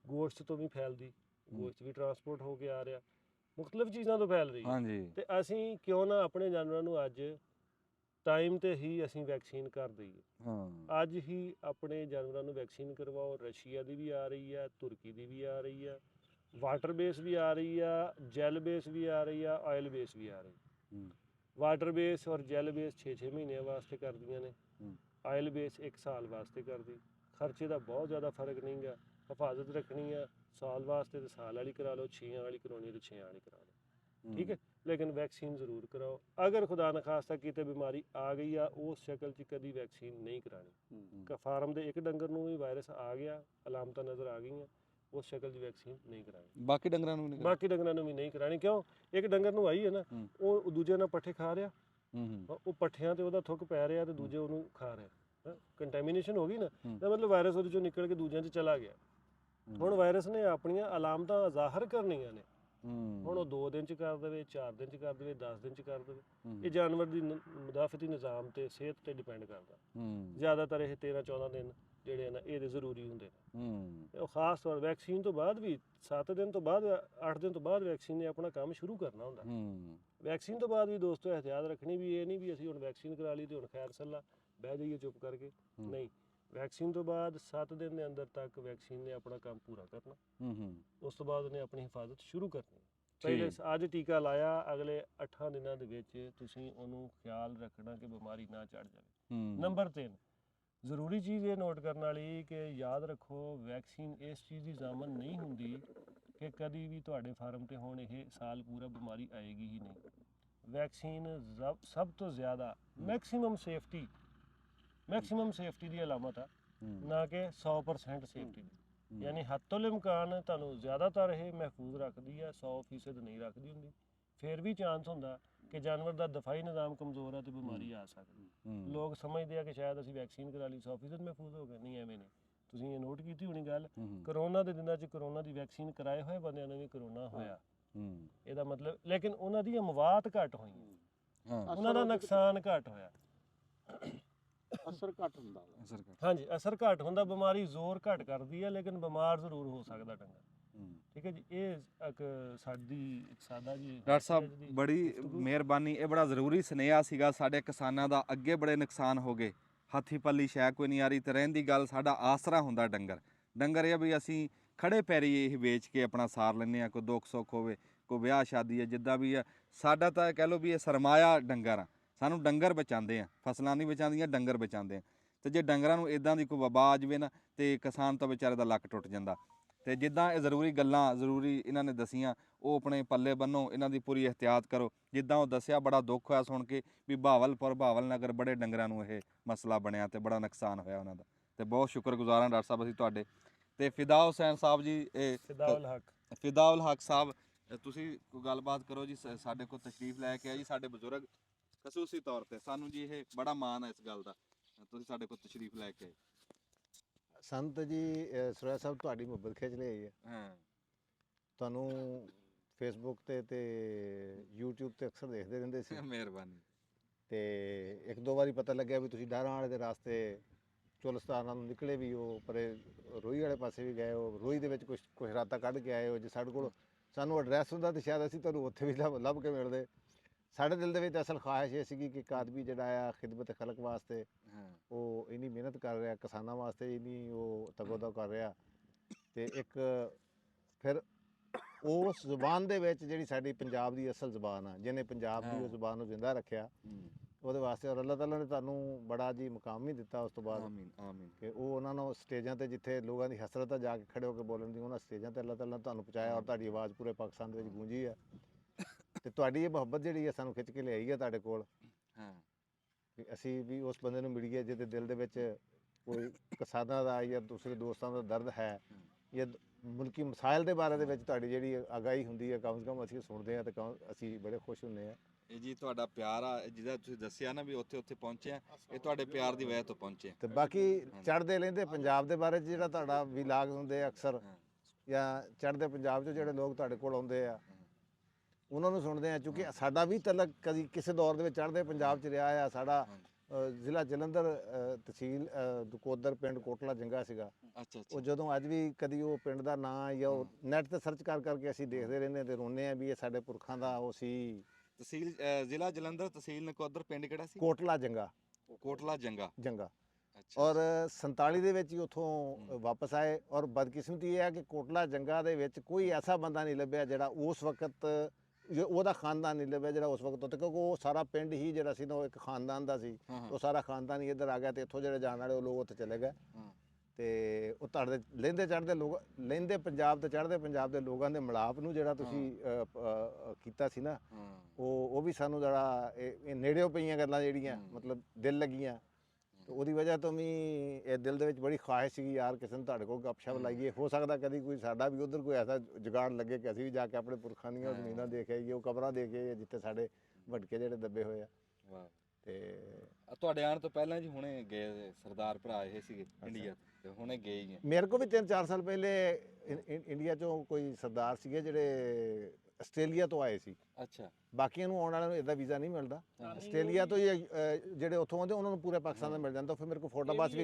ਗੋਸ਼ਤ ਤੋਂ ਵੀ ਫੈਲਦੀ, ਗੋਸ਼ਤ ਵੀ ਟਰਾਂਸਪੋਰਟ ਹੋ ਕੇ ਆ ਰਿਹਾ, ਮੁਖਤਲਿਫ ਚੀਜ਼ਾਂ ਤੋਂ ਫੈਲ ਰਹੀ ਹੈ। ਤੇ ਅਸੀਂ ਕਿਉਂ ਨਾ ਆਪਣੇ ਜਾਨਵਰਾਂ ਨੂੰ ਅੱਜ ਟਾਈਮ ਤੇ ਹੀ ਅਸੀਂ ਵੈਕਸੀਨ ਕਰ ਦਈਏ। ਅੱਜ ਹੀ ਆਪਣੇ ਜਾਨਵਰਾਂ ਨੂੰ ਵੈਕਸੀਨ ਕਰਵਾਓ। ਰਸ਼ੀਆ ਦੀ ਵੀ ਆ ਰਹੀ ਹੈ, ਤੁਰਕੀ ਦੀ ਵੀ ਆ ਰਹੀ ਹੈ, ਵਾਟਰ ਬੇਸ ਵੀ ਆ ਰਹੀ ਆ, ਜੈਲ ਬੇਸ ਵੀ ਆ ਰਹੀ ਆ, ਆਇਲ ਬੇਸ ਵੀ ਆ ਰਹੀ। ਵਾਟਰ ਬੇਸ ਔਰ ਜੈਲ ਬੇਸ 6-6 ਮਹੀਨਿਆਂ ਵਾਸਤੇ ਕਰਦੀਆਂ ਨੇ, ਆਇਲ ਬੇਸ 1 ਸਾਲ ਵਾਸਤੇ ਕਰਦੀ। ਖਰਚੇ ਦਾ ਬਹੁਤ ਜ਼ਿਆਦਾ ਫਰਕ ਨਹੀਂ ਗਾ। ਹਿਫਾਜ਼ਤ ਰੱਖਣੀ ਆ ਸਾਲ ਵਾਸਤੇ ਤੇ ਸਾਲ ਵਾਲੀ ਕਰਾ ਲਓ, 6 ਵਾਲੀ ਕਰਾਉਣੀ ਤੇ 6 ਵਾਲੀ ਕਰਾ ਲਓ। ਠੀਕ ਹੈ, ਲੇਕਿਨ ਵੈਕਸੀਨ ਜ਼ਰੂਰ ਕਰਾਓ। ਅਗਰ ਖੁਦਾ ਨਾ ਖਾਸਤਾ ਕਿਤੇ ਬਿਮਾਰੀ ਆ ਗਈ ਆ, ਉਸ ਸ਼ਕਲ 'ਚ ਕਦੀ ਵੈਕਸੀਨ ਨਹੀਂ ਕਰਾਣੀ। ਫਾਰਮ ਦੇ ਇੱਕ ਡੰਗਰ ਨੂੰ ਵੀ ਵਾਇਰਸ ਆ ਗਿਆ, ਅਲਾਮਤਾਂ ਨਜ਼ਰ ਆ ਗਈਆਂ, ਉਸ ਸ਼ਕਲ ਦੀ ਵੈਕਸੀਨ ਨਹੀਂ ਕਰਾਣੀ। ਬਾਕੀ ਡੰਗਰਾਂ ਨੂੰ ਵੀ ਨਹੀਂ ਕਰਾਣੀ। ਕਿਉਂ? ਇੱਕ ਡੰਗਰ ਨੂੰ ਆਈ ਹੈ ਨਾ, ਉਹ ਦੂਜੇ ਨਾਲ ਪੱਠੇ ਖਾ ਰਿਹਾ, ਉਹ ਪੱਠਿਆਂ ਤੇ ਉਹਦਾ ਥੁੱਕ ਪੈ ਰਿਹਾ ਤੇ ਦੂਜੇ ਉਹਨੂੰ ਖਾ ਰਿਹਾ, ਕੰਟੈਮੀਨੇਸ਼ਨ ਹੋ ਗਈ ਨਾ, ਤਾਂ ਮਤਲਬ ਵਾਇਰਸ ਉਹਦੇ ਚੋਂ ਨਿਕਲ ਕੇ ਦੂਜਿਆਂ 'ਚ ਚਲਾ ਗਿਆ। ਹੁਣ ਵਾਇਰਸ ਨੇ ਆਪਣੀਆਂ ਅਲਾਮਤਾਂ ਜ਼ਾਹਰ ਕਰਨੀਆਂ ਨੇ, ਹੁਣ ਉਹ 2 ਦਿਨ 'ਚ ਕਰ ਦੇਵੇ, 4 ਦਿਨ 'ਚ ਕਰ ਦੇਵੇ, 10 ਦਿਨ 'ਚ ਕਰ ਦੇਵੇ। ਇਹ ਜਾਨਵਰ ਦੀ ਮੁਦਾਫਤੀ ਨਿਜ਼ਾਮ ਤੇ ਸਿਹਤ ਤੇ ਡਿਪੈਂਡ ਕਰਦਾ। ਜ਼ਿਆਦਾਤਰ ਇਹ 13-14 ਦਿਨ ਜਿਹੜੇ ਨੇ ਇਹਦੇ ਜ਼ਰੂਰੀ ਹੁੰਦੇ ਨੇ। ਉਹ ਖਾਸ ਤੌਰ ਵੈਕਸੀਨ ਤੋਂ ਬਾਅਦ ਵੀ 7 ਦਿਨ ਤੋਂ ਬਾਅਦ 8 ਦਿਨ ਤੋਂ ਬਾਅਦ ਵੈਕਸੀਨ ਨੇ ਆਪਣਾ ਕੰਮ ਸ਼ੁਰੂ ਕਰਨਾ ਹੁੰਦਾ। ਵੈਕਸੀਨ ਤੋਂ ਬਾਅਦ ਵੀ ਦੋਸਤੋ ਇਹਤਿਆਤ ਰੱਖਣੀ ਵੀ ਇਹ ਨਹੀਂ ਵੀ ਅਸੀਂ ਹੁਣ ਵੈਕਸੀਨ ਕਰਾ ਲਈ ਤੇ ਹੁਣ ਖੈਰ ਸੱਲਾ ਬਹਿ ਜਾਈਏ ਚੁੱਪ ਕਰਕੇ, ਨਹੀਂ। ਵੈਕਸੀਨ ਤੋਂ ਬਾਅਦ 7 ਦਿਨ ਦੇ ਅੰਦਰ ਤੱਕ ਵੈਕਸੀਨ ਨੇ ਆਪਣਾ ਕੰਮ ਪੂਰਾ ਕਰਨਾ। ਉਸ ਤੋਂ ਬਾਅਦ ਉਹਨੇ ਆਪਣੀ ਹਿਫਾਜ਼ਤ ਸ਼ੁਰੂ ਕਰਨੀ। ਪਹਿਲੇ ਅੱਜ ਟੀਕਾ ਲਾਇਆ, ਅਗਲੇ 8 ਦਿਨਾਂ ਦੇ ਵਿੱਚ ਤੁਸੀਂ ਉਹਨੂੰ ਖਿਆਲ ਰੱਖਣਾ ਕਿ ਬਿਮਾਰੀ ਨਾ ਚੜ ਜਾਵੇ। ਨੰਬਰ 3 ਜ਼ਰੂਰੀ ਚੀਜ਼ ਇਹ ਨੋਟ ਕਰਨ ਵਾਲੀ ਕਿ ਯਾਦ ਰੱਖੋ, ਵੈਕਸੀਨ ਇਸ ਚੀਜ਼ ਦੀ ਜ਼ਾਮਨ ਨਹੀਂ ਹੁੰਦੀ ਕਿ ਕਦੀ ਵੀ ਤੁਹਾਡੇ ਫਾਰਮ ਤੇ ਹੁਣ ਇਹ ਸਾਲ ਪੂਰਾ ਬਿਮਾਰੀ ਆਏਗੀ ਹੀ ਨਹੀਂ। ਵੈਕਸੀਨ ਸਭ ਤੋਂ ਜ਼ਿਆਦਾ ਮੈਕਸਿਮਮ ਸੇਫਟੀ ਦੀ ਅਲਾਮਤ ਆ, ਨਾ ਕਿ 100% ਸੇਫਟੀ ਦੀ। ਯਾਨੀ ਹੱਦ ਤੋਂ ਇਮਕਾਨ ਤੁਹਾਨੂੰ ਜ਼ਿਆਦਾਤਰ ਇਹ ਮਹਿਫੂਜ਼ ਰੱਖਦੀ ਹੈ, 100% ਨਹੀਂ ਰੱਖਦੀ ਹੁੰਦੀ। ਫਿਰ ਵੀ ਚਾਂਸ ਹੁੰਦਾ ਕਿ ਜਾਨਵਰ ਦਾ ਦਫਾਈ ਨਿਜ਼ਾਮ ਕਮਜ਼ੋਰ ਹੈ ਤੇ ਬਿਮਾਰੀ ਆ ਸਕਦੀ। ਲੋਕ ਸਮਝਦੇ ਆ ਕਿ ਸ਼ਾਇਦ ਅਸੀਂ ਵੈਕਸੀਨ ਕਰਾ ਲਈ 100% ਮਹਿਫੂਜ਼ ਹੋ ਗਏ, ਨਹੀਂ ਐਵੇਂ ਨਹੀਂ। ਤੁਸੀਂ ਇਹ ਨੋਟ ਕੀਤੀ ਹੋਣੀ ਗੱਲ, ਕਰੋਨਾ ਦੇ ਦਿਨਾਂ 'ਚ ਕਰੋਨਾ ਦੀ ਵੈਕਸੀਨ ਕਰਾਏ ਹੋਏ ਬੰਦਿਆਂ ਨੂੰ ਵੀ ਕਰੋਨਾ ਹੋਇਆ। ਇਹਦਾ ਮਤਲਬ, ਲੇਕਿਨ ਉਹਨਾਂ ਦੀਆਂ ਅਮਵਾਤ ਘੱਟ ਹੋਈਆਂ। ਹਾਂ ਉਹਨਾਂ ਦਾ ਨੁਕਸਾਨ ਘੱਟ ਹੋਇਆ। ਅਸਰ ਘੱਟ ਹੁੰਦਾ ਵਾ। ਅਸਰ ਕਰ ਹਾਂਜੀ ਅਸਰ ਘੱਟ ਹੁੰਦਾ, ਬਿਮਾਰੀ ਜ਼ੋਰ ਘੱਟ ਕਰਦੀ ਹੈ ਲੇਕਿਨ ਬਿਮਾਰ ਜ਼ਰੂਰ ਹੋ ਸਕਦਾ ਡੰਗਰ। ਠੀਕ ਹੈ ਜੀ, ਇਹ ਇੱਕ ਸਾਡਾ ਜੀ ਡਾਕਟਰ ਸਾਹਿਬ ਬੜੀ ਮਿਹਰਬਾਨੀ, ਇਹ ਬੜਾ ਜ਼ਰੂਰੀ ਸੁਨੇਹਾ ਸੀਗਾ ਸਾਡੇ ਕਿਸਾਨਾਂ ਦਾ। ਅੱਗੇ ਬੜੇ ਨੁਕਸਾਨ ਹੋ ਗਏ, ਹੱਥੀ ਪੱਲੀ ਸ਼ੈ ਕੋਈ ਨਹੀਂ ਆ ਰਹੀ, ਤੇ ਰਹਿਣ ਦੀ ਗੱਲ ਸਾਡਾ ਆਸਰਾ ਹੁੰਦਾ ਡੰਗਰ ਇਹ ਵੀ ਅਸੀਂ ਖੜੇ ਪੈਰੀ ਇਹ ਵੇਚ ਕੇ ਆਪਣਾ ਸਾਰ ਲੈਂਦੇ ਹਾਂ। ਕੋਈ ਦੁੱਖ ਸੁੱਖ ਹੋਵੇ, ਕੋਈ ਵਿਆਹ ਸ਼ਾਦੀ ਹੈ, ਜਿੱਦਾਂ ਵੀ ਆ ਸਾਡਾ ਤਾਂ ਕਹਿ ਲਓ ਵੀ ਇਹ ਸਰਮਾਇਆ ਡੰਗਰ ਆ। ਸਾਨੂੰ ਡੰਗਰ ਬਚਾਉਂਦੇ ਆ, ਫਸਲਾਂ ਨਹੀਂ ਬਚਾਉਂਦੀਆਂ, ਡੰਗਰ ਬਚਾਉਂਦੇ ਆ। ਤੇ ਜੇ ਡੰਗਰਾਂ ਨੂੰ ਇਦਾਂ ਦੀ ਕੋਈ ਵਬਾ ਆ ਜਾਵੇ ਨਾ ਤੇ ਕਿਸਾਨ ਤਾਂ ਵਿਚਾਰੇ ਦਾ ਲੱਕ ਟੁੱਟ ਜਾਂਦਾ। ਤੇ ਜਿੱਦਾਂ ਇਹ ਜ਼ਰੂਰੀ ਗੱਲਾਂ ਜ਼ਰੂਰੀ ਇਹਨਾਂ ਨੇ ਦਸੀਆਂ, ਉਹ ਆਪਣੇ ਪੱਲੇ ਬੰਨੋ, ਇਹਨਾਂ ਦੀ ਪੂਰੀ ਇਹਤਿਆਤ ਕਰੋ। ਜਿੱਦਾਂ ਉਹ ਦੱਸਿਆ ਬੜਾ ਦੁੱਖ ਹੋਇਆ ਸੁਣ ਕੇ ਵੀ ਬਹਾਵਲ ਨਗਰ ਬੜੇ ਡੰਗਰਾਂ ਨੂੰ ਇਹ ਮਸਲਾ ਬਣਿਆ ਤੇ ਬੜਾ ਨੁਕਸਾਨ ਹੋਇਆ ਉਹਨਾਂ ਦਾ। ਤੇ ਬਹੁਤ ਸ਼ੁਕਰਗੁਜ਼ਾਰ ਹਾਂ ਡਾਕਟਰ ਸਾਹਿਬ ਅਸੀਂ ਤੁਹਾਡੇ। ਤੇ ਫਿਦਾ ਹੁਸੈਨ ਸਾਹਿਬ ਜੀ, ਫਿਦਾਉਲ ਹਕ ਸਾਹਿਬ, ਤੁਸੀਂ ਕੋਈ ਗੱਲਬਾਤ ਕਰੋ ਜੀ। ਸਾਡੇ ਕੋਲ ਤਸ਼ਰੀਫ ਲੈ ਕੇ ਆਏ ਜੀ ਸਾਡੇ ਬਜ਼ੁਰਗ, ਖਸੂਸੀ ਤੌਰ ਤੇ ਸਾਨੂੰ ਜੀ ਇਹ ਬੜਾ ਮਾਣ ਹੈ ਇਸ ਗੱਲ ਦਾ, ਤੁਸੀਂ ਸਾਡੇ ਕੋਲ ਤਸ਼ਰੀਫ ਲੈ ਕੇ ਆਏ। ਸੰਤ ਜੀ ਸੁਰੇਸ਼ ਸਾਹਿਬ ਤੁਹਾਡੀ ਮੁਹੱਬਤ ਖਿੱਚ ਲਈ ਹੈ। ਹਾਂ ਤੁਹਾਨੂੰ ਫੇਸਬੁੱਕ ਤੇ YouTube ਤੇ ਅਕਸਰ ਦੇਖਦੇ ਰਹਿੰਦੇ ਸੀ, ਮਿਹਰਬਾਨੀ। ਤੇ ਇੱਕ ਦੋ ਵਾਰੀ ਪਤਾ ਲੱਗਿਆ ਵੀ ਤੁਸੀਂ ਡਾਰਾਂ ਵਾਲੇ ਦੇ ਰਾਸਤੇ ਚੁਲਸਤਾਨਾਂ ਨੂੰ ਨਿਕਲੇ ਵੀ ਹੋ, ਪਰੇ ਰੋਈ ਵਾਲੇ ਪਾਸੇ ਵੀ ਗਏ ਹੋ, ਰੋਈ ਦੇ ਵਿੱਚ ਕੁਛ ਰਾਤਾਂ ਕੱਢ ਕੇ ਆਏ ਹੋ। ਜੇ ਸਾਡੇ ਕੋਲ ਸਾਨੂੰ ਐਡਰੈਸ ਹੁੰਦਾ ਤਾਂ ਸ਼ਾਇਦ ਅਸੀਂ ਤੁਹਾਨੂੰ ਉੱਥੇ ਵੀ ਲੱਭ ਕੇ ਮਿਲਦੇ। ਸਾਡੇ ਦਿਲ ਦੇ ਵਿੱਚ ਅਸਲ ਖੁਆਇਸ਼ ਇਹ ਸੀਗੀ ਕਿ ਇੱਕ ਆਦਮੀ ਜਿਹੜਾ ਆ ਖਿਦਮਤ ਖਲਕ ਵਾਸਤੇ ਉਹ ਇੰਨੀ ਮਿਹਨਤ ਕਰ ਰਿਹਾ, ਕਿਸਾਨਾਂ ਵਾਸਤੇ ਇੰਨੀ ਉਹ ਤਗੋਦਾ ਕਰ ਰਿਹਾ, ਤੇ ਇੱਕ ਫਿਰ ਉਸ ਜ਼ੁਬਾਨ ਦੇ ਵਿੱਚ ਜਿਹੜੀ ਸਾਡੀ ਪੰਜਾਬ ਦੀ ਅਸਲ ਜ਼ੁਬਾਨ ਆ, ਜਿਹਨੇ ਪੰਜਾਬ ਦੀ ਉਹ ਜ਼ੁਬਾਨ ਨੂੰ ਜ਼ਿੰਦਾ ਰੱਖਿਆ, ਉਹਦੇ ਵਾਸਤੇ ਔਰ ਅੱਲਾਹ ਤਾਲਾ ਨੇ ਤੁਹਾਨੂੰ ਬੜਾ ਜੀ ਮੁਕਾਮ ਵੀ ਦਿੱਤਾ ਉਸ ਤੋਂ ਬਾਅਦ। ਆਮੀਨ ਆਮੀਨ। ਕਿ ਉਹ ਉਹਨਾਂ ਨੂੰ ਸਟੇਜਾਂ ਤੇ ਜਿੱਥੇ ਲੋਕਾਂ ਦੀ ਹਸਰਤ ਆ ਜਾ ਕੇ ਖੜੇ ਹੋ ਕੇ ਬੋਲਣ ਦੀ, ਉਹਨਾਂ ਸਟੇਜਾਂ ਤੇ ਅੱਲਾਹ ਤਾਲਾ ਨੇ ਤੁਹਾਨੂੰ ਪਹੁੰਚਾਇਆ ਔਰ ਤੁਹਾਡੀ ਆਵਾਜ਼ ਪੂਰੇ ਪਾਕਿਸਤਾਨ ਦੇ ਵਿੱਚ ਗੂੰਜੀ ਆ। ਤੇ ਤੁਹਾਡੀ ਇਹ ਮੁਹੱਬਤ ਜਿਹੜੀ ਹੈ ਸਾਨੂੰ ਖਿੱਚ ਕੇ ਲਿਆਈ ਹੈ ਤੁਹਾਡੇ ਕੋਲ। ਹਾਂ ਵੀ ਅਸੀਂ ਵੀ ਉਸ ਬੰਦੇ ਨੂੰ ਮਿਲੀਏ ਜਿਹਦੇ ਦਿਲ ਦੇ ਵਿੱਚ ਕੋਈ ਕਿਸਾਨਾਂ ਦਾ ਜਾਂ ਦੂਸਰੇ ਦੋਸਤਾਂ ਦਾ ਦਰਦ ਹੈ, ਜਾਂ ਮੁਲਕੀ ਮਸਾਇਲ ਦੇ ਬਾਰੇ ਦੇ ਵਿੱਚ ਤੁਹਾਡੀ ਜਿਹੜੀ ਆਗਾਹੀ ਹੁੰਦੀ ਹੈ, ਕਮ ਸੇ ਕਮ ਅਸੀਂ ਸੁਣਦੇ ਹਾਂ ਤੇ ਅਸੀਂ ਬੜੇ ਖੁਸ਼ ਹੁੰਦੇ ਹਾਂ। ਇਹ ਜੀ ਤੁਹਾਡਾ ਪਿਆਰ ਆ, ਜਿਹਦਾ ਤੁਸੀਂ ਦੱਸਿਆ ਨਾ ਵੀ ਉੱਥੇ ਪਹੁੰਚੇ ਆ, ਇਹ ਤੁਹਾਡੇ ਪਿਆਰ ਦੀ ਵਜ੍ਹਾ ਤੋਂ ਪਹੁੰਚੇ। ਤੇ ਬਾਕੀ ਚੜ੍ਹਦੇ ਲਹਿੰਦੇ ਪੰਜਾਬ ਦੇ ਬਾਰੇ ਜਿਹੜਾ ਤੁਹਾਡਾ ਵੀ ਲਾਗ ਹੁੰਦੇ ਆ ਅਕਸਰ, ਜਾਂ ਚੜ੍ਹਦੇ ਪੰਜਾਬ 'ਚੋਂ ਜਿਹੜੇ ਲੋਕ ਤੁਹਾਡੇ ਕੋਲ ਆਉਂਦੇ ਆ ਉਹਨਾਂ ਨੂੰ ਸੁਣਦੇ ਆ, ਕਿਉਂਕਿ ਸਾਡਾ ਵੀ ਤਲਕ ਕਦੀ ਕਿਸੇ ਦੌਰ ਦੇ ਵਿੱਚ ਚੜ੍ਹਦੇ ਪੰਜਾਬ 'ਚ ਰਿਹਾ ਆ। ਸਾਡਾ ਜ਼ਿਲ੍ਹਾ ਜਲੰਧਰ, ਤਹਿਸੀਲ ਦਕੋਦਰ, ਪਿੰਡ ਕੋਟਲਾ ਜੰਗਾ ਸੀਗਾ। ਅੱਛਾ ਉਹ ਜਦੋਂ ਅੱਜ ਵੀ ਕਦੀ ਉਹ ਪਿੰਡ ਦਾ ਨਾਂ ਜਾਂ ਉਹ ਨੈਟ ਤੇ ਸਰਚ ਕਰਕੇ ਅਸੀਂ ਦੇਖਦੇ ਰਹਿੰਦੇ ਤੇ ਰੋਂਦੇ ਆ ਵੀ ਇਹ ਸਾਡੇ ਪੁਰਖਾਂ ਦਾ ਉਹ ਸੀ। ਤਹਿਸੀਲ ਜ਼ਿਲ੍ਹਾ ਜਲੰਧਰ, ਤਹਿਸੀਲ ਨਕੋਦਰ, ਪਿੰਡ ਕਿਹੜਾ ਸੀ? ਕੋਟਲਾ ਜੰਗਾ। ਕੋਟਲਾ ਜੰਗਾ। ਅੱਛਾ। ਔਰ 47 ਦੇ ਵਿੱਚ ਹੀ ਉੱਥੋਂ ਵਾਪਸ ਆਏ, ਔਰ ਬਦਕਿਸਮਤੀ ਇਹ ਹੈ ਕਿ ਕੋਟਲਾ ਜੰਗਾ ਦੇ ਵਿੱਚ ਕੋਈ ਐਸਾ ਬੰਦਾ ਨਹੀਂ ਲੱਭਿਆ ਜਿਹੜਾ ਉਸ ਵਕਤ ਉਹਦਾ ਖਾਨਦਾਨ ਨਹੀਂ ਲੱਭਿਆ ਜਿਹੜਾ ਉਸ ਵਕਤ ਉੱਥੇ, ਕਿਉਂਕਿ ਉਹ ਸਾਰਾ ਪਿੰਡ ਹੀ ਜਿਹੜਾ ਸੀ ਨਾ ਉਹ ਇੱਕ ਖਾਨਦਾਨ ਦਾ ਸੀ। ਉਹ ਸਾਰਾ ਖਾਨਦਾਨ ਹੀ ਇੱਧਰ ਆ ਗਿਆ ਤੇ ਇੱਥੋਂ ਜਿਹੜੇ ਜਾਣ ਵਾਲੇ ਉਹ ਲੋਕ ਉੱਥੇ ਚਲੇ ਗਏ। ਤੇ ਉਹ ਤੁਹਾਡੇ ਲਹਿੰਦੇ ਚੜ੍ਹਦੇ ਲੋਕ, ਲਹਿੰਦੇ ਪੰਜਾਬ ਤੇ ਚੜ੍ਹਦੇ ਪੰਜਾਬ ਦੇ ਲੋਕਾਂ ਦੇ ਮਿਲਾਪ ਨੂੰ ਜਿਹੜਾ ਤੁਸੀਂ ਕੀਤਾ ਸੀ ਨਾ, ਉਹ ਵੀ ਸਾਨੂੰ ਜਿਹੜਾ ਇਹ ਨੇੜਿਓਂ ਪਈਆਂ ਗੱਲਾਂ ਜਿਹੜੀਆਂ ਮਤਲਬ ਦਿਲ ਲੱਗੀਆਂ। ਤੇ ਉਹਦੀ ਵਜ੍ਹਾ ਤੋਂ ਵੀ ਇਹ ਦਿਲ ਦੇ ਵਿੱਚ ਬੜੀ ਖੁਆਇਸ਼ ਸੀਗੀ ਯਾਰ ਕਿਸੇ ਨੂੰ ਤੁਹਾਡੇ ਕੋਲ ਗੱਪਸ਼ਪ ਲਾਈਏ। ਹੋ ਸਕਦਾ ਕਦੀ ਕੋਈ ਸਾਡਾ ਵੀ ਉਧਰ ਕੋਈ ਐਸਾ ਜੁਗਾੜ ਲੱਗੇ ਕਿ ਅਸੀਂ ਵੀ ਜਾ ਕੇ ਆਪਣੇ ਪੁਰਖਾਂ ਦੀਆਂ ਜ਼ਮੀਨਾਂ ਦੇਖ ਆਈਏ, ਉਹ ਕਬਰਾਂ ਦੇਖ ਆਈਏ ਜਿੱਥੇ ਸਾਡੇ ਵਟਕੇ ਜਿਹੜੇ ਦੱਬੇ ਹੋਏ ਆ। ਵਾਹ। ਤੇ ਤੁਹਾਡੇ ਆਉਣ ਤੋਂ ਪਹਿਲਾਂ ਜੀ ਹੁਣੇ ਗਏ ਸਰਦਾਰ ਭਰਾ ਇਹ ਸੀਗੇ ਇੰਡੀਆ, ਤੇ ਹੁਣੇ ਗਏ ਹੀ ਆ। ਮੇਰੇ ਕੋਲ ਵੀ 3-4 ਸਾਲ ਪਹਿਲੇ ਇੰਡੀਆ ਚੋਂ ਕੋਈ ਸਰਦਾਰ ਸੀਗੇ ਜਿਹੜੇ ਆਸਟ੍ਰੇਲੀਆ ਤੋਂ ਆਏ ਸੀ। ਅੱਛਾ। ਬਾਕੀਆਂ ਨੂੰ ਆਉਣ ਵਾਲਿਆਂ ਨੂੰ ਇਹਦਾ ਵੀਜ਼ਾ ਨਹੀਂ ਮਿਲਦਾ। ਆਸਟ੍ਰੇਲੀਆ ਤੋਂ ਹੀ ਜਿਹੜੇ ਉੱਥੋਂ ਆਉਂਦੇ ਉਹਨਾਂ ਨੂੰ ਪੂਰੇ ਪਾਕਿਸਤਾਨ ਦਾ ਮਿਲ ਜਾਂਦਾ। ਫਿਰ ਮੇਰੇ ਕੋਲ ਫੋਟੋਬਾਸ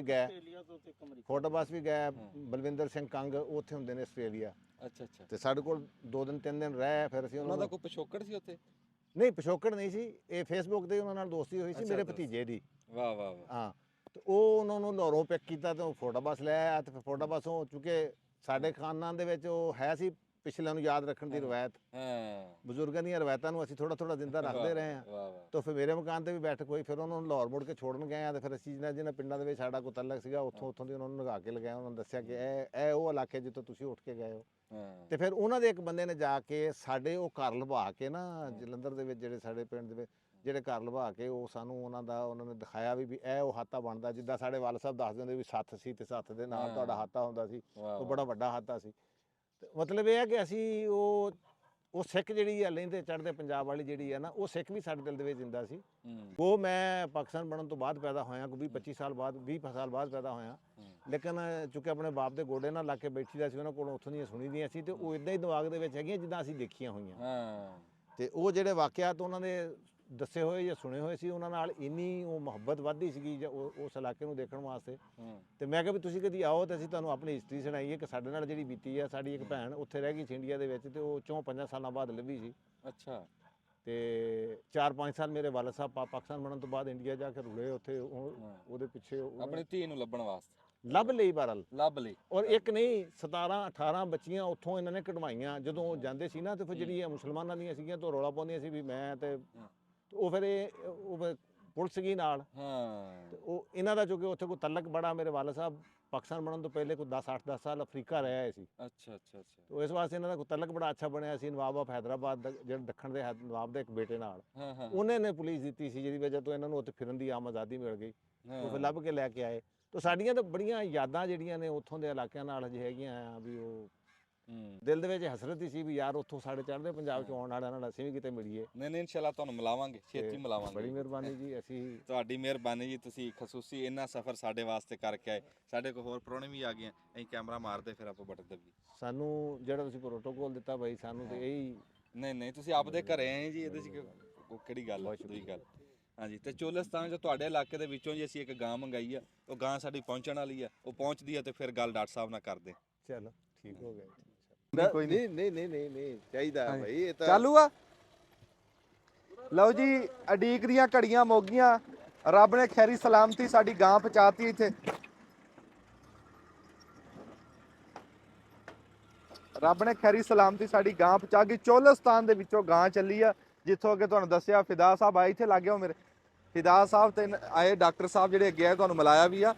ਵੀ ਗਿਆ, ਬਲਵਿੰਦਰ ਸਿੰਘ ਕੰਗ, ਉਹ ਉੱਥੇ ਹੁੰਦੇ ਨੇ ਆਸਟ੍ਰੇਲੀਆ। ਅੱਛਾ ਅੱਛਾ। ਤੇ ਸਾਡੇ ਕੋਲ 2 ਦਿਨ 3 ਦਿਨ ਰਹੇ। ਫਿਰ ਅਸੀਂ ਉਹਨਾਂ ਦਾ ਕੋਈ ਪਿਛੋਕੜ ਸੀ ਉੱਥੇ? ਨਹੀਂ, ਪਿਛੋਕੜ ਨਹੀਂ ਸੀ, ਇਹ ਫੇਸਬੁੱਕ ਤੇ ਉਹਨਾਂ ਨਾਲ ਦੋਸਤੀ ਹੋਈ ਸੀ ਮੇਰੇ ਭਤੀਜੇ ਦੀ। ਵਾਹ ਵਾਹ ਵਾਹ। ਹਾਂ, ਤੇ ਉਹ ਉਹਨਾਂ ਨੂੰ ਲਾਹੌਰੋਂ ਪਿਕ ਕੀਤਾ ਤੇ ਉਹ ਫੋਟੋਬਾਸ ਲੈ ਆਇਆ। ਤੇ ਫਿਰ ਫੋਟੋਬਾਸੋਂ ਚੁੱਕੇ ਸਾਡੇ ਖਾਨਦਾਨ ਦੇ ਵਿੱਚ ਉਹ ਹੈ ਸੀ ਪਿਛਲਿਆਂ ਨੂੰ ਯਾਦ ਰੱਖਣ ਦੀ ਰਵਾਇਤ। ਬਜ਼ੁਰਗਾਂ ਦੀਆਂ ਰਵਾਇਤਾਂ ਨੂੰ ਅਸੀਂ ਥੋੜਾ ਜ਼ਿੰਦਾ ਰੱਖਦੇ ਰਹੇ ਹਾਂ। ਤਾਂ ਫਿਰ ਮੇਰੇ ਮਕਾਨ ਤੇ ਵੀ ਬੈਠਕ ਹੋਈ। ਫਿਰ ਉਹਨਾਂ ਨੂੰ ਲਾਹੌਰ ਮੁੜ ਕੇ ਛੋੜਨ ਗਏ ਆ। ਤੇ ਫਿਰ ਅਸੀਂ ਜਿਹਨਾਂ ਪਿੰਡਾਂ ਦੇ ਵਿੱਚ ਸਾਡਾ ਕੋਈ ਤਲਕ ਸੀਗਾ ਉੱਥੋਂ ਦੀ ਉਹਨਾਂ ਨੂੰ ਲਗਾ ਕੇ ਲਗਾਇਆ। ਉਹਨਾਂ ਨੂੰ ਦੱਸਿਆ ਕਿ ਇਹ ਉਹ ਇਲਾਕੇ ਜਿੱਥੋਂ ਤੁਸੀਂ ਉੱਠ ਕੇ ਗਏ ਹੋ। ਤੇ ਫਿਰ ਉਹਨਾਂ ਦੇ ਇੱਕ ਬੰਦੇ ਨੇ ਜਾ ਕੇ ਸਾਡੇ ਉਹ ਘਰ ਲਵਾ ਕੇ ਨਾ, ਜਲੰਧਰ ਦੇ ਵਿੱਚ ਜਿਹੜੇ ਸਾਡੇ ਪਿੰਡ ਦੇ ਵਿੱਚ ਜਿਹੜੇ ਘਰ ਲਵਾ ਕੇ ਉਹ ਸਾਨੂੰ ਉਹਨਾਂ ਨੇ ਦਿਖਾਇਆ ਵੀ ਇਹ ਉਹ ਹਾਤਾ ਬਣਦਾ ਜਿੱਦਾਂ ਸਾਡੇ ਵਾਲ ਸਾਹਿਬ ਦੱਸਦੇ ਹੁੰਦੇ ਵੀ ਸੱਥ ਸੀ ਤੇ ਸੱਥ ਦੇ ਨਾਲ ਤੁਹਾਡਾ ਹਾਤਾ ਹੁੰਦਾ ਸੀ। ਉਹ ਬੜਾ ਵੱਡਾ ਹਾਤਾ ਸੀ। ਮਤਲਬ ਇਹ ਹੈ ਕਿ ਅਸੀਂ ਉਹ ਸਿੱਖ ਜਿਹੜੀ ਆ ਲਹਿੰਦੇ ਚੜ੍ਹਦੇ ਪੰਜਾਬ ਵਾਲੀ ਜਿਹੜੀ ਆ ਨਾ, ਉਹ ਸਿੱਖ ਵੀ ਸਾਡੇ ਦਿਲ ਦੇ ਵਿੱਚ ਜਿੰਦਾ ਸੀ। ਉਹ ਮੈਂ ਪਾਕਿਸਤਾਨ ਬਣਨ ਤੋਂ ਬਾਅਦ ਪੈਦਾ ਹੋਇਆ, ਕੋਈ 20-25 ਸਾਲ ਬਾਅਦ 20 ਸਾਲ ਬਾਅਦ ਪੈਦਾ ਹੋਇਆ। ਲੇਕਿਨ ਚੁੱਕਿ ਆਪਣੇ ਬਾਪ ਦੇ ਗੋਡੇ ਨਾਲ ਲਾ ਕੇ ਬੈਠੀ ਦਾ ਸੀ, ਉਹਨਾਂ ਕੋਲੋਂ ਉੱਥੋਂ ਦੀਆਂ ਸੁਣੀ ਦੀਆਂ ਸੀ। ਤੇ ਉਹ ਇਦਾਂ ਹੀ ਦਿਮਾਗ ਦੇ ਵਿੱਚ ਹੈਗੀਆਂ ਜਿੱਦਾਂ ਅਸੀਂ ਦੇਖੀਆਂ ਹੋਈਆਂ। ਤੇ ਉਹ ਜਿਹੜੇ ਵਾਕਿਆਤ ਉਹਨਾਂ ਦੇ ਦੱਸੇ ਹੋਏ ਜਾਂ ਸੁਣੇ ਹੋਏ ਸੀ ਉਹਨਾਂ ਨਾਲ ਇੰਨੀ ਉਹ ਮੁਹੱਬਤ ਵੱਧਦੀ ਸੀਗੀ ਜਾਂ ਉਸ ਇਲਾਕੇ ਨੂੰ ਦੇਖਣ ਵਾਸਤੇ। ਤੇ ਮੈਂ ਕਿਹਾ ਵੀ ਤੁਸੀਂ ਕਦੀ ਆਓ ਤੇ ਅਸੀਂ ਤੁਹਾਨੂੰ ਆਪਣੀ ਹਿਸਟਰੀ ਸੁਣਾਈਏ ਕਿ ਸਾਡੇ ਨਾਲ ਜਿਹੜੀ ਬੀਤੀ ਆ। ਸਾਡੀ ਇੱਕ ਭੈਣ ਉੱਥੇ ਰਹਿ ਗਈ ਸੀ ਇੰਡੀਆ ਦੇ ਵਿੱਚ, ਤੇ ਉਹ 4-5 ਸਾਲਾਂ ਬਾਅਦ ਲੱਭੀ ਸੀ। ਅੱਛਾ। ਤੇ 4-5 ਸਾਲ ਮੇਰੇ ਵਾਲਦ ਸਾਹਿਬ ਪਾਕਿਸਤਾਨ ਬਣਨ ਤੋਂ ਬਾਅਦ ਇੰਡੀਆ ਜਾ ਕੇ ਰੁਲੇ ਉੱਥੇ। ਉਹਦੇ ਪਿੱਛੇ ਆਪਣੀ ਧੀ ਨੂੰ ਲੱਭਣ ਵਾਸਤੇ ਲੱਭ ਲਈ ਬਹਰਹਾਲ, ਲੱਭ ਲਈ। ਔਰ ਇੱਕ ਨਹੀਂ 17-18 ਬੱਚੀਆਂ ਉੱਥੋਂ ਇਹਨਾਂ ਨੇ ਕਢਵਾਈਆਂ। ਜਦੋਂ ਉਹ ਜਾਂਦੇ ਸੀ ਨਾ ਤੇ ਫਿਰ ਜਿਹੜੀਆਂ ਮੁਸਲਮਾਨਾਂ ਦੀਆਂ ਸੀਗੀਆਂ ਤਾਂ ਰੌਲਾ ਪਾਉਂਦੀਆਂ ਸੀ ਵੀ ਮੈਂ ਤੇ ਉਹ ਫਿਰ ਉਹ ਪੁਲਿਸ ਗਈ ਨਾਲ। ਤੇ ਉਹ ਇਹਨਾਂ ਦਾ ਚੁੱਕੇ ਉੱਥੇ ਕੋਈ ਤਲਕ ਬੜਾ, ਮੇਰੇ ਵਾਲਦ ਸਾਹਿਬ ਪਾਕਿਸਤਾਨ ਬਣਨ ਤੋਂ ਪਹਿਲੇ ਕੋਈ 8-10 ਸਾਲ ਅਫਰੀਕਾ ਰਹੇ ਆਏ ਸੀ। ਅੱਛਾ ਅੱਛਾ ਅੱਛਾ। ਤੇ ਇਸ ਵਾਸਤੇ ਇਹਨਾਂ ਦਾ ਕੋਈ ਤਲਕ ਬੜਾ ਅੱਛਾ ਬਣਿਆ ਸੀ ਨਵਾਬ ਆਫ ਹੈਦਰਾਬਾਦ ਦਾ, ਜਿਹੜਾ ਦੱਖਣ ਦੇ ਨਵਾਬ ਦੇ ਇੱਕ ਬੇਟੇ ਨਾਲ। ਉਹਨੇ ਨੇ ਪੁਲਿਸ ਦਿੱਤੀ ਸੀ, ਜਿਹਦੀ ਵਜ੍ਹਾ ਤੋਂ ਇਹਨਾਂ ਨੂੰ ਉੱਥੇ ਫਿਰਨ ਦੀ ਆਮ ਆਜ਼ਾਦੀ ਮਿਲ ਗਈ। ਉਹ ਫਿਰ ਲੱਭ ਕੇ ਲੈ ਕੇ ਆਏ। ਤਾਂ ਸਾਡੀਆਂ ਤਾਂ ਬੜੀਆਂ ਯਾਦਾਂ ਜਿਹੜੀਆਂ ਨੇ ਉੱਥੋਂ ਦੇ ਇਲਾਕਿਆਂ ਨਾਲ ਅਜੇ ਹੈਗੀਆਂ ਆ ਵੀ ਉਹ ਦਿਲ ਦੇ ਵਿੱਚ ਹਸਰਤ ਹੀ ਸੀ ਵੀ ਯਾਰ ਉੱਥੋਂ ਸਾਡੇ ਚੜ੍ਹਦੇ ਪੰਜਾਬ ਚ ਆਉਣ ਵਾਲਿਆਂ ਨਾਲ ਅਸੀਂ ਵੀ ਕਿਤੇ ਮਿਲੀਏ। ਨਹੀਂ ਇਨਸ਼ਾਅੱਲਾ ਤੁਹਾਨੂੰ ਮਿਲਾਵਾਂਗੇ, ਛੇਤੀ ਮਿਲਾਵਾਂਗੇ। ਬੜੀ ਮਿਹਰਬਾਨੀ ਜੀ। ਅਸੀਂ ਤੁਹਾਡੀ ਮਿਹਰਬਾਨੀ ਜੀ, ਤੁਸੀਂ ਖਸੂਸੀ ਇੰਨਾ ਸਫ਼ਰ ਸਾਡੇ ਵਾਸਤੇ ਕਰਕੇ ਆਏ। ਸਾਡੇ ਕੋਲ ਹੋਰ ਪ੍ਰਾਹੁਣੇ ਵੀ ਆ ਗਏ, ਅਸੀਂ ਕੈਮਰਾ ਮਾਰਦੇ ਫਿਰ ਆਪਾਂ ਬਟਨ ਦੱਬੀ। ਸਾਨੂੰ ਜਿਹੜਾ ਤੁਸੀਂ ਪ੍ਰੋਟੋਕੋਲ ਦਿੱਤਾ ਬਾਈ, ਸਾਨੂੰ ਤੇ ਇਹੀ ਨਹੀਂ ਤੁਸੀਂ ਆਪਦੇ ਘਰੇ ਆਏ ਜੀ, ਇਹਦੇ 'ਚ ਕਿਹੜੀ ਗੱਲ ਹੈ, ਦੂਜੀ ਗੱਲ। ਹਾਂਜੀ। ਤੇ ਚੋਲਿਸਤਾਨ ਜੋ ਤੁਹਾਡੇ ਇਲਾਕੇ ਦੇ ਵਿੱਚੋਂ ਜੀ ਅਸੀਂ ਇੱਕ ਗਾਂ ਮੰਗਾਈ ਆ, ਉਹ ਗਾਂ ਸਾਡੀ ਪਹੁੰਚਣ ਵਾਲੀ ਆ। ਉਹ ਪਹੁੰਚਦੀ ਆ ਤੇ ਫਿਰ ਗੱਲ ਡਾਕਟਰ ਸਾਹਿਬ ਨਾਲ ਕਰਦੇ। ਚਲੋ ਠੀਕ ਹੋ ਗਿਆ। ਕੋਈ ਨਹੀਂ ਨਹੀਂ ਚਾਹੀਦਾ ਭਾਈ, ਇਹ ਤਾਂ ਚਾਲੂ ਆ। ਲਓ ਜੀ, ਅਡੀਕ ਦੀਆਂ ਘੜੀਆਂ ਮੁੱਕ ਗਈਆਂ। ਰੱਬ ਨੇ ਖੈਰੀ ਸਲਾਮਤੀ ਸਾਡੀ ਗਾਂ ਪਹੁੰਚਾਤੀ ਇੱਥੇ। ਰੱਬ ਨੇ ਖੈਰੀ ਸਲਾਮਤੀ ਸਾਡੀ ਗਾਂ ਪਹੁੰਚਾ ਗਈ। ਚੋਲਿਸਤਾਨ ਦੇ ਵਿੱਚੋਂ ਗਾਂ ਚੱਲੀ ਆ, ਜਿੱਥੋਂ ਅੱਗੇ ਤੁਹਾਨੂੰ ਦੱਸਿਆ ਫਿਦਾ ਸਾਹਿਬ ਆਏ। ਇੱਥੇ ਲੱਗੇ ਹੋ ਮੇਰੇ ਫਿਦਾ ਸਾਹਿਬ ਤੇ ਆਏ ਡਾਕਟਰ ਸਾਹਿਬ ਜਿਹੜੇ ਅੱਗੇ ਆਏ, ਤੁਹਾਨੂੰ ਮਿਲਾਇਆ ਵੀ ਆ।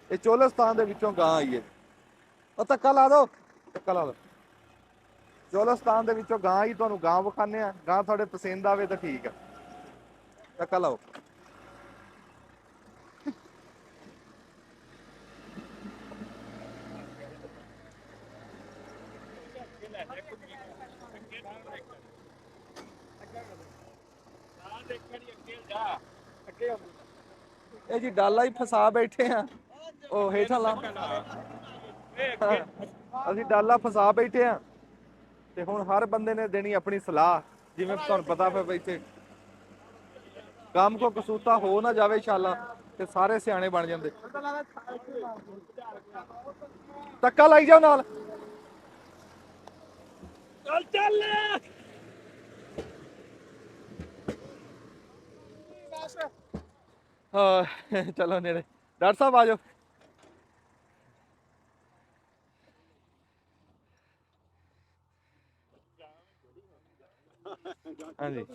ਇਹ ਚੋਲਿਸਤਾਨ ਦੇ ਵਿੱਚੋਂ ਗਾਂ ਆਈ ਹੈ। ਉਹ ਧੱਕਾ ਲਾ ਦਿਓ, ਧੱਕਾ ਲਾ ਦਿਓ। ਚੋਲਿਸਤਾਨ ਦੇ ਵਿੱਚੋਂ ਗਾਂ ਹੀ ਤੁਹਾਨੂੰ ਗਾਂ ਵਿਖਾਉਂਦੇ ਆ। ਗਾਂ ਤੁਹਾਡੇ ਪਸੰਦ ਆਵੇ ਤਾਂ ਠੀਕ ਆ, ਧੱਕਾ ਲਾਓ। ਇਹ ਜੀ ਡਾਲਾ ਹੀ ਫਸਾ ਬੈਠੇ ਆ, ਉਹ ਹੇਠਾਂ ਲਾ। ਅਸੀਂ ਡਾਲਾ ਫਸਾ ਬੈਠੇ ਆ ਤੇ ਹੁਣ ਹਰ ਬੰਦੇ ਨੇ ਦੇਣੀ ਆਪਣੀ ਸਲਾਹ। ਜਿਵੇਂ ਤੁਹਾਨੂੰ ਪਤਾ ਫਿਰ ਇੱਥੇ ਕੰਮ ਕੋ ਕਸੂਤਾ ਹੋ ਨਾ ਜਾਵੇ ਇੰਸ਼ਾਅੱਲਾ, ਤੇ ਸਾਰੇ ਸਿਆਣੇ ਬਣ ਜਾਂਦੇ। ਧੱਕਾ ਲਾਈ ਜਾਓ ਨਾਲ। ਚੱਲ ਹਾਂ ਚਲੋ ਨੇੜੇ। ਡਾਕਟਰ ਸਾਹਿਬ ਆ ਜਾਓ। ਹਾਂਜੀ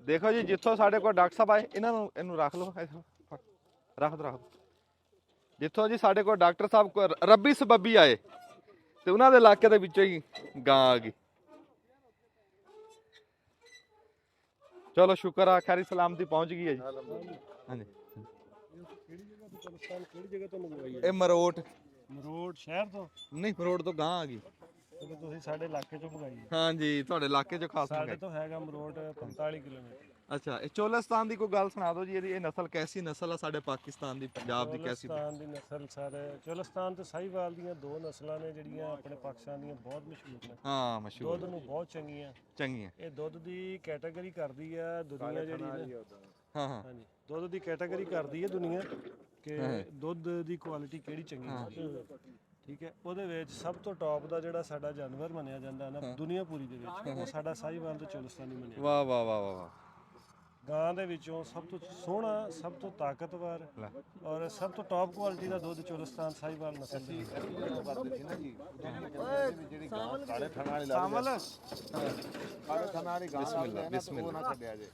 ਦੇਖੋ ਜੀ, ਜਿੱਥੋਂ ਸਾਡੇ ਕੋਲ ਡਾਕਟਰ ਸਾਹਿਬ ਆਏ, ਇਹਨੂੰ ਰੱਖ ਲਓ, ਰੱਖ ਦੋ। ਜਿੱਥੋਂ ਜੀ ਸਾਡੇ ਕੋਲ ਡਾਕਟਰ ਸਾਹਿਬ ਰੱਬੀ ਸਬੱਬੀ ਆਏ ਤੇ ਉਹਨਾਂ ਦੇ ਇਲਾਕੇ ਦੇ ਵਿੱਚੋਂ ਹੀ ਗਾਂ ਆ ਗਈ। ਚਲੋ ਸ਼ੁਕਰ ਆ, ਖੈਰੀ ਸਲਾਮਤੀ ਪਹੁੰਚ ਗਈ ਹੈ ਜੀ। ਹਾਂਜੀ। ਕਿਹੜੀ ਜਗ੍ਹਾ ਤੋਂ ਮੰਗਵਾਈ ਹੈ? ਇਹ ਮਰੋਟ ਸ਼ਹਿਰ ਤੋਂ? ਨਹੀਂ, ਮਰੋਟ ਤੋਂ ਗਾਂ ਆ ਗਈ। ਤੁਸੀਂ ਸਾਡੇ ਇਲਾਕੇ ਚੋਂ ਮੰਗਾਈ ਹੈ? ਹਾਂਜੀ, ਤੁਹਾਡੇ ਇਲਾਕੇ ਚੋਂ ਖਾਸ ਸਾਡੇ ਤੋਂ ਹੈਗਾ ਮਰੋਟ 45 ਕਿਲੋਮੀਟਰ। ਅੱਛਾ। ਇਹ ਚੋਲਿਸਤਾਨ ਦੀ ਕੋਈ ਗੱਲ ਸੁਣਾ ਦਿਓ ਜੀ, ਇਹ ਨਸਲ ਕੈਸੀ ਨਸਲ ਆ ਸਾਡੇ ਪਾਕਿਸਤਾਨ ਦੀ, ਪੰਜਾਬ ਦੀ ਕੈਸੀ? ਚੋਲਿਸਤਾਨ ਦੀ ਨਸਲ ਸਾਰੇ ਚੋਲਿਸਤਾਨ ਤੇ ਸਾਹੀਵਾਲ ਦੀਆਂ ਦੋ ਨਸਲਾਂ ਨੇ ਜਿਹੜੀਆਂ ਆਪਣੇ ਪਾਕਿਸਤਾਨ ਦੀਆਂ ਬਹੁਤ ਮਸ਼ਹੂਰ ਨੇ। ਹਾਂ ਮਸ਼ਹੂਰ, ਦੁੱਧ ਨੂੰ ਬਹੁਤ ਚੰਗੀਆਂ। ਇਹ ਦੁੱਧ ਦੀ ਕੈਟਾਗਰੀ ਕਰਦੀ ਆ ਦੁਨੀਆ ਜਿਹੜੀ ਨੇ। ਹਾਂ ਹਾਂਜੀ, ਦੁੱਧ ਦੀ ਕੈਟਾਗਰੀ ਕਰਦੀ ਹੈ ਦੁਨੀਆ ਕਿ ਦੁੱਧ ਦੀ ਕੁਆਲਿਟੀ ਕਿਹੜੀ ਚੰਗੀ ਹੈ। ਠੀਕ ਹੈ, ਉਹਦੇ ਵਿੱਚ ਸਭ ਤੋਂ ਟੌਪ ਦਾ ਜਿਹੜਾ ਸਾਡਾ ਜਾਨਵਰ ਮੰਨਿਆ ਜਾਂਦਾ ਨਾ ਦੁਨੀਆ ਪੂਰੀ ਦੇ ਵਿੱਚ, ਉਹ ਸਾਡਾ ਸਾਹੀਵਾਲ ਤੇ ਚੋਲਿਸਤਾਨੀ ਮੰਨਿਆ। ਵਾਹ ਵਾਹ ਵਾਹ ਵਾਹ। ਗਾਂ ਦੇ ਵਿੱਚੋਂ ਸਭ ਤੋਂ ਸੋਹਣਾ, ਸਭ ਤੋਂ ਤਾਕਤਵਰ ਔਰ ਸਭ ਤੋਂ ਟੌਪ ਕੁਆਲਿਟੀ ਦਾ ਦੁੱਧ ਚੋਲਿਸਤਾਨ ਸਾਹੀਵਾਲ ਨਸਲ ਦੀ। ਜਿਹੜੀ ਗਾਂ ਕਾਲੇ ਥਣਾ ਵਾਲੀ ਲੱਗਦੀ ਕਾਲੇ ਥਣਾ ਵਾਲੀ ਗਾਂ ਬਿਸਮਿਲ੍ਲਾ ਉਹ ਨਾ ਛੱਡਿਆ ਜੇ।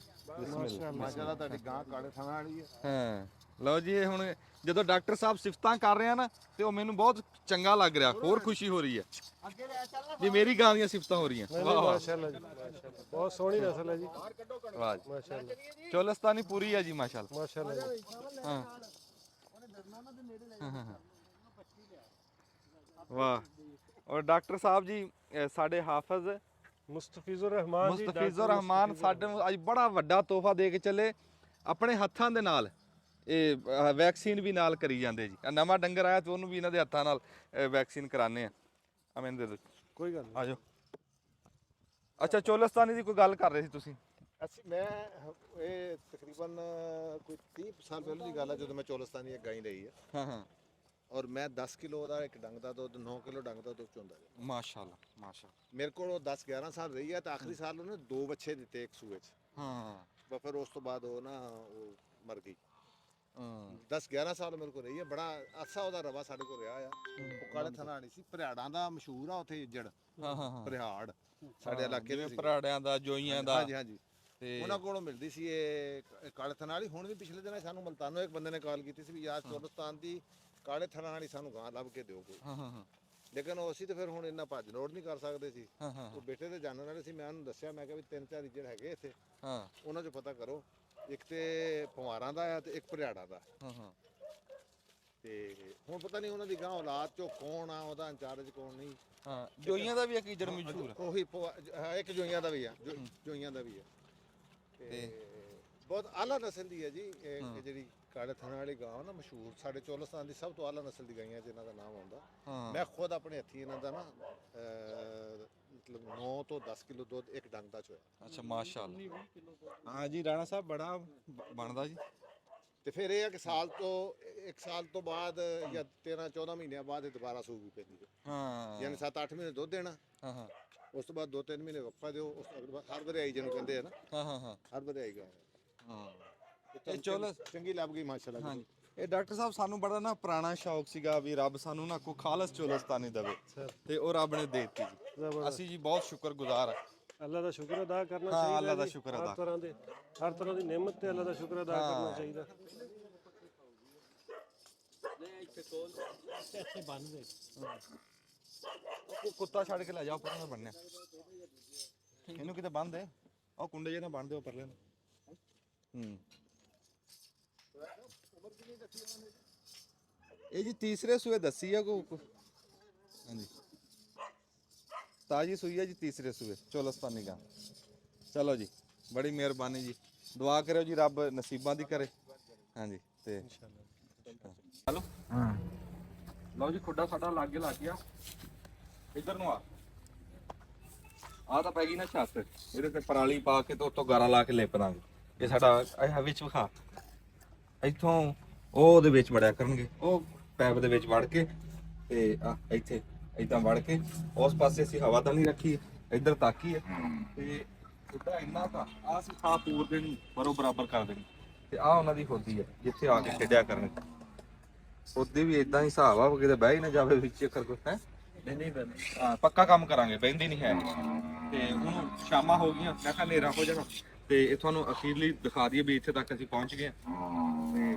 ਮਾਸ਼ਾਅੱਲਾ ਤੁਹਾਡੀ ਗਾਂ ਕਾਲੇ ਥਣਾ ਵਾਲੀ ਹੈ। ਹਾਂ ਲਓ ਜੀ, ਇਹ ਹੁਣ ਜਦੋਂ ਡਾਕਟਰ ਸਾਹਿਬ ਸਿਫਤਾਂ ਕਰ ਰਹੇ ਆ ਨਾ ਤੇ ਉਹ ਮੈਨੂੰ ਬਹੁਤ ਚੰਗਾ ਲੱਗ ਰਿਹਾ, ਹੋਰ ਖੁਸ਼ੀ ਹੋ ਰਹੀ ਹੈ ਜੀ। ਮੇਰੀ ਗਾਂ ਦੀਆਂ ਸਿਫਤਾਂ ਹੋ ਰਹੀਆਂ। ਵਾਹ ਮਾਸ਼ਾਅੱਲਾ ਜੀ, ਬਹੁਤ ਸੋਹਣੀ ਨਸਲ ਹੈ ਜੀ। ਵਾਹ ਜੀ ਮਾਸ਼ਾਅੱਲਾ, ਚੋਲਿਸਤਾਨੀ ਪੂਰੀ ਹੈ ਜੀ। ਮਾਸ਼ਾਅੱਲਾ ਮਾਸ਼ਾਅੱਲਾ ਜੀ। ਹਾਂ ਵਾਹ। ਔਰ ਡਾਕਟਰ ਸਾਹਿਬ ਜੀ ਸਾਡੇ ਹਾਫਿਜ਼ ਮੁਸਤਫੀਜ਼ੁਰ ਰਹਿਮਾਨ ਜੀ, ਮੁਸਤਫੀਜ਼ੁਰ ਰਹਿਮਾਨ ਸਾਡੇ ਅੱਜ ਬੜਾ ਵੱਡਾ ਤੋਹਫਾ ਦੇ ਕੇ ਚੱਲੇ ਆਪਣੇ ਹੱਥਾਂ ਦੇ ਨਾਲ। ਇਹ ਵੈਕਸੀਨ ਵੀ ਨਾਲ ਕਰੀ ਜਾਂਦੇ ਜੀ। ਨਵਾਂ ਡੰਗਰ ਆਇਆ ਤੇ ਉਹਨੂੰ ਵੀ ਇਹਨਾਂ ਦੇ ਹੱਥਾਂ ਨਾਲ ਵੈਕਸੀਨ ਕਰਾਣੇ ਆ। ਮੈਨੂੰ ਦੇ ਦਿਓ। ਕੋਈ ਗੱਲ ਨਹੀਂ, ਆ ਜਾਓ। ਅੱਛਾ, ਚੋਲਿਸਤਾਨੀ ਦੀ ਕੋਈ ਗੱਲ ਕਰ ਰਹੇ ਸੀ ਤੁਸੀਂ? ਮੈਂ ਇਹ ਤਕਰੀਬਨ ਕੋਈ 30 ਸਾਲ ਪਹਿਲਾਂ ਦੀ ਗੱਲ ਹੈ ਜਦੋਂ ਮੈਂ ਚੋਲਸਤਾਨੀ ਇੱਕ ਗਾਂ ਲਈ ਹੈ। ਹਾਂ ਹਾਂ ਔਰ ਮੈਂ 10 ਕਿਲੋ ਦਾ ਇੱਕ ਡੰਗ ਦਾ ਦੁੱਧ 9 ਕਿਲੋ ਡੰਗ ਦਾ ਦੁੱਧ ਚੋਂਦਾ ਜੀ। ਮਾਸ਼ਾਅੱਲਾ ਮਾਸ਼ਾਅੱਲਾ। ਮੇਰੇ ਕੋਲ ਉਹ 10 11 ਸਾਲ ਰਹੀ ਹੈ ਤੇ ਆਖਰੀ ਸਾਲ ਉਹਨੇ 2 ਬੱਚੇ ਦਿੱਤੇ ਇੱਕ ਸੂਏ 'ਚ। ਹਾਂ ਬਸ ਫਿਰ ਉਸ ਤੋਂ ਬਾਅਦ ਉਹ ਨਾ ਉਹ ਮਰ ਗਈ। ਹਾਂ 10 11 ਸਾਲ ਮੇਰੇ ਕੋਲ ਰਹੀ ਹੈ। ਬੜਾ ਅੱਛਾ ਉਹਦਾ ਰਵਾ ਸਾਡੇ ਕੋਲ ਰਿਹਾ ਆ। ਉਹ ਕਾਲੇ ਥਨਾਣੀ ਸੀ, ਭਰਿਆੜਾਂ ਦਾ ਮਸ਼ਹੂਰ ਆ ਉੱਥੇ ਇੱਜੜ। ਹਾਂ ਹਾਂ ਭਰਿਆੜ ਸਾਡੇ ਇਲਾਕੇ ਦੇ ਸੀ। ਭਰਾੜਿਆਂ ਦਾ ਜੋਈਆਂ ਦਾ ਹਾਂਜੀ ਹਾਂਜੀ। ਤੇ ਉਹਨਾਂ ਕੋਲੋਂ ਮਿਲਦੀ ਸੀ ਇਹ ਕਾਲੇ ਥਣਾ ਵਾਲੀ। ਹੁਣ ਵੀ ਪਿਛਲੇ ਦਿਨਾਂ ਸਾਨੂੰ ਮਲਤਾਨੋਂ ਇੱਕ ਬੰਦੇ ਨੇ ਕਾਲ ਕੀਤੀ ਸੀ ਵੀ ਯਾਰ ਚੋਲਸਤਾਨ ਦੀ ਕਾਲੇ ਥਣਾ ਵਾਲੀ ਸਾਨੂੰ ਗਾਂ ਲੱਭ ਕੇ ਦਿਓ ਕੋਈ। ਹਾਂ ਹਾਂ ਹਾਂ ਲੇਕਿਨ ਉਹ ਅਸੀਂ ਤੇ ਫਿਰ ਹੁਣ ਇੰਨਾ ਭੱਜ ਨੋੜ ਨਹੀਂ ਕਰ ਸਕਦੇ ਸੀ। ਹਾਂ ਹਾਂ ਉਹ ਬੇਟੇ ਦੇ ਜਾਣਨ ਵਾਲੇ ਸੀ। ਮੈਂ ਉਹਨੂੰ ਦੱਸਿਆ, ਮੈਂ ਕਿਹਾ ਵੀ 3-4 ਇੱਜੜ ਹੈਗੇ ਇੱਥੇ, ਹਾਂ ਉਹਨਾਂ 'ਚੋਂ ਪਤਾ ਕਰੋ। ਇੱਕ ਤੇ ਪਵਾਰਾਂ ਦਾ ਆ ਤੇ ਇੱਕ ਭਰਿਆੜਾਂ ਦਾ। ਹਾਂ ਹਾਂ ਤੇ ਹੁਣ ਪਤਾ ਨਹੀਂ ਉਹਨਾਂ ਦੀ ਗਾਂ ਔਲਾਦ 'ਚੋਂ ਕੌਣ ਆ, ਉਹਦਾ ਇੰਚਾਰਜ ਕੌਣ ਨਹੀਂ। ਹਾਂ ਜੋਈਆਂ ਦਾ ਵੀ ਇੱਕ ਇੱਜੜ ਮਸ਼ਹੂਰ ਉਹੀ ਇੱਕ ਜੋਈਆਂ ਦਾ ਵੀ ਆ, ਜੋਈਆਂ ਦਾ ਵੀ ਆ। ਤੇ ਬਹੁਤ ਆਲਾ ਨਸਲ ਦੀ ਹੈ ਜੀ ਇਹ ਜਿਹੜੀ ਕਾਲੇ ਥਣਾ ਵਾਲੀ ਗਾਂ ਨਾ, ਮਸ਼ਹੂਰ ਸਾਡੇ ਚੋਲਸਤਾਨ ਦੀ ਸਭ ਤੋਂ ਆਲਾ ਨਸਲ ਦੀ ਗਾਈਆਂ 'ਚ ਇਹਨਾਂ ਦਾ ਨਾਮ ਆਉਂਦਾ। ਹਾਂ ਮੈਂ ਖੁਦ ਆਪਣੇ ਹੱਥੀਂ ਇਹਨਾਂ ਦਾ ਨਾ ਮਤਲਬ 9 ਤੋਂ 10 ਕਿਲੋ ਦੁੱਧ ਇੱਕ ਡੰਗ ਦਾ ਚੋਇਆ। ਅੱਛਾ ਮਾਸ਼ਾਅੱਲਾ। ਹਾਂ ਜੀ ਰਾਣਾ ਸਾਹਿਬ ਬੜਾ ਬਣਦਾ ਜੀ। ਤੇ ਫਿਰ ਇਹ ਆ ਕਿ ਇੱਕ ਸਾਲ ਤੋਂ ਬਾਅਦ ਜਾਂ 13-14 ਮਹੀਨਿਆਂ ਬਾਅਦ ਇਹ ਦੁਬਾਰਾ ਸੂਗੀ ਪੈਂਦੀ ਹੈ। ਹਾਂ ਯਾਨੀ 7-8 ਮਹੀਨੇ ਦੁੱਧ ਦੇਣਾ, ਹਾਂ ਹਾਂ ਉਸ ਤੋਂ ਬਾਅਦ 2-3 ਮਹੀਨੇ ਵਕਫਾ ਦਿਓ, ਉਸ ਤੋਂ ਬਾਅਦ ਹਰ ਵਰਿਆਈ ਜਿਹਨੂੰ ਕਹਿੰਦੇ ਆ ਨਾ, ਹਾਂ ਹਾਂ ਹਾਂ ਹਰ ਵਰਿਆਈ ਗਾਂ ਹਾਂ ਇਹ ਚੰਗੀ ਲੱਭ ਗਈ ਮਾਸ਼ਾਅੱਲਾ। ਹਾਂਜੀ ਇਹ ਡਾਕਟਰ ਸਾਹਿਬ ਸਾਨੂੰ ਬੜਾ ਨਾ ਪੁਰਾਣਾ ਸ਼ੌਕ ਸੀਗਾ ਵੀ ਰੱਬ ਸਾਨੂੰ ਨਾ ਕੋਈ ਖਾਲਸ ਚੋਲਸਤਾਨੀ ਦੇਵੇ ਤੇ ਉਹ ਰੱਬ ਨੇ ਦੇ ਦਿੱਤੀ ਜੀ। ਅਸੀਂ ਜੀ ਬਹੁਤ ਸ਼ੁਕਰਗੁਜ਼ਾਰ ਹਾਂ। ਅੱਲਾ ਦਾ ਸ਼ੁਕਰ ਅਦਾ ਕਰਨਾ ਹਾਂ, ਚਾਹੀਦਾ। ਅੱਲਾ ਦਾ ਜੀ। ਸ਼ੁਕਰ ਹਰ ਅਦਾ। ਤਰ੍ਹਾਂ ਦੀ ਨਿਮਤ ਤੇ ਅੱਲਾ ਦਾ ਸ਼ੁਕਰ ਅਦਾ ਕਰਨਾ ਚਾਹੀਦਾ। ਉਹ ਕੁੱਤਾ ਛੱਡ ਕੇ ਲੈ ਜਾ ਉੱਪਰ ਨਾ ਬੰਨਿਆ ਇਹਨੂੰ ਕਿਤੇ ਬੰਨ ਦੇ। ਉਹ ਕੁੰਡੇ ਜਿਹੇ ਨਾਲ ਬੰਨ ਦਿਓ ਪਰਲੇ ਨੂੰ। ਇਹ ਜੀ ਤੀਸਰੇ ਸੂਏ ਦੱਸੀ ਆ ਕੋ ਹਾਂਜੀ ਤਾਜੀ ਸੂਈ ਹੈ ਜੀ ਤੀਸਰੇ ਸੂਏ ਚੋਲਸਤਾਨੀ ਗਾਂ। ਚਲੋ ਜੀ ਬੜੀ ਮਿਹਰਬਾਨੀ ਜੀ, ਦੁਆ ਕਰਿਓ ਜੀ ਰੱਬ ਨਸੀਬਾਂ ਦੀ ਕਰੇ। ਹਾਂਜੀ ਤੇ ਹਲੋ ਹਾਂ ਲਓ ਜੀ ਖੁੱਡਾ ਸਾਡਾ ਲੱਗ ਗਿਆ। ਇੱਧਰ ਨੂੰ ਆ ਤਾਂ ਪੈ ਗਈ ਨਾ ਛੱਤ, ਇਹਦੇ ਤੇ ਪਰਾਲੀ ਪਾ ਕੇ ਤੇ ਉੱਤੋਂ ਗਾਰਾ ਲਾ ਕੇ ਲਿਪ ਦਾਂਗੇ। ਇਹ ਸਾਡਾ ਇਹ ਵਿੱਚ ਵਿਖਾ ਇੱਥੋਂ ਉਹ ਉਹਦੇ ਵਿੱਚ ਵੜਿਆ ਕਰਨਗੇ, ਉਹ ਪੈਪ ਦੇ ਵਿੱਚ ਵੜ ਕੇ ਤੇ ਆ ਇੱਥੇ ਇਦਾਂ ਵੜ ਕੇ ਉਸ ਪਾਸੇ ਅਸੀਂ ਹਵਾਦਾਨੀ ਰੱਖੀ, ਇੱਧਰ ਤਾਕੀ ਹੈ ਤੇ ਇੱਦਾਂ ਇੰਨਾ ਤਾਂ ਆ ਅਸੀਂ ਥਾਂ ਪੂਰ ਦੇਣੀ, ਬਰੋ ਬਰਾਬਰ ਕਰ ਦੇਣੀ ਤੇ ਆ ਉਹਨਾਂ ਦੀ ਹੋਦੀ ਹੈ ਜਿੱਥੇ ਆ ਕੇ ਖੇਡਿਆ ਕਰਨਗੇ। ਉਹਦੇ ਵੀ ਇਦਾਂ ਹੀ ਹਿਸਾਬ ਆ ਕਿਤੇ ਬਹਿ ਹੀ ਨਾ ਜਾਵੇ ਵਿੱਚ ਖਰਗੋਸ਼ ਹੈ। ਨਹੀਂ ਹਾਂ ਪੱਕਾ ਕੰਮ ਕਰਾਂਗੇ, ਬਹਿੰਦੀ ਨਹੀਂ ਹੈ। ਤੇ ਹੁਣ ਸ਼ਾਮਾਂ ਹੋ ਗਈਆਂ, ਮੈਂ ਕਿਹਾ ਹਨੇਰਾ ਹੋ ਜਾਣਾ ਤੇ ਇਹ ਤੁਹਾਨੂੰ ਅਖੀਰਲੀ ਦਿਖਾ ਦਈਏ ਵੀ ਇੱਥੇ ਤੱਕ ਅਸੀਂ ਪਹੁੰਚ ਗਏ ਤੇ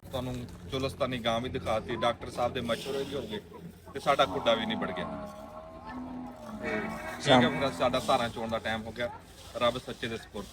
ਤੁਹਾਨੂੰ ਚੋਲਸਤਾਨੀ ਗਾਂ ਵੀ ਦਿਖਾਤੀ, ਡਾਕਟਰ ਸਾਹਿਬ ਦੇ ਮਸ਼ਵਰੇ ਵੀ ਹੋ ਗਏ ਤੇ ਸਾਡਾ ਖੁੱਡਾ ਵੀ ਨਿਬੜ ਗਿਆ ਤੇ ਠੀਕ ਹੈ। ਫਿਰ ਸਾਡਾ ਧਾਰਾਂ ਚੋਣ ਦਾ ਟਾਈਮ ਹੋ ਗਿਆ। ਰੱਬ ਸੱਚੇ ਦੇ ਸਪੁਰਦ।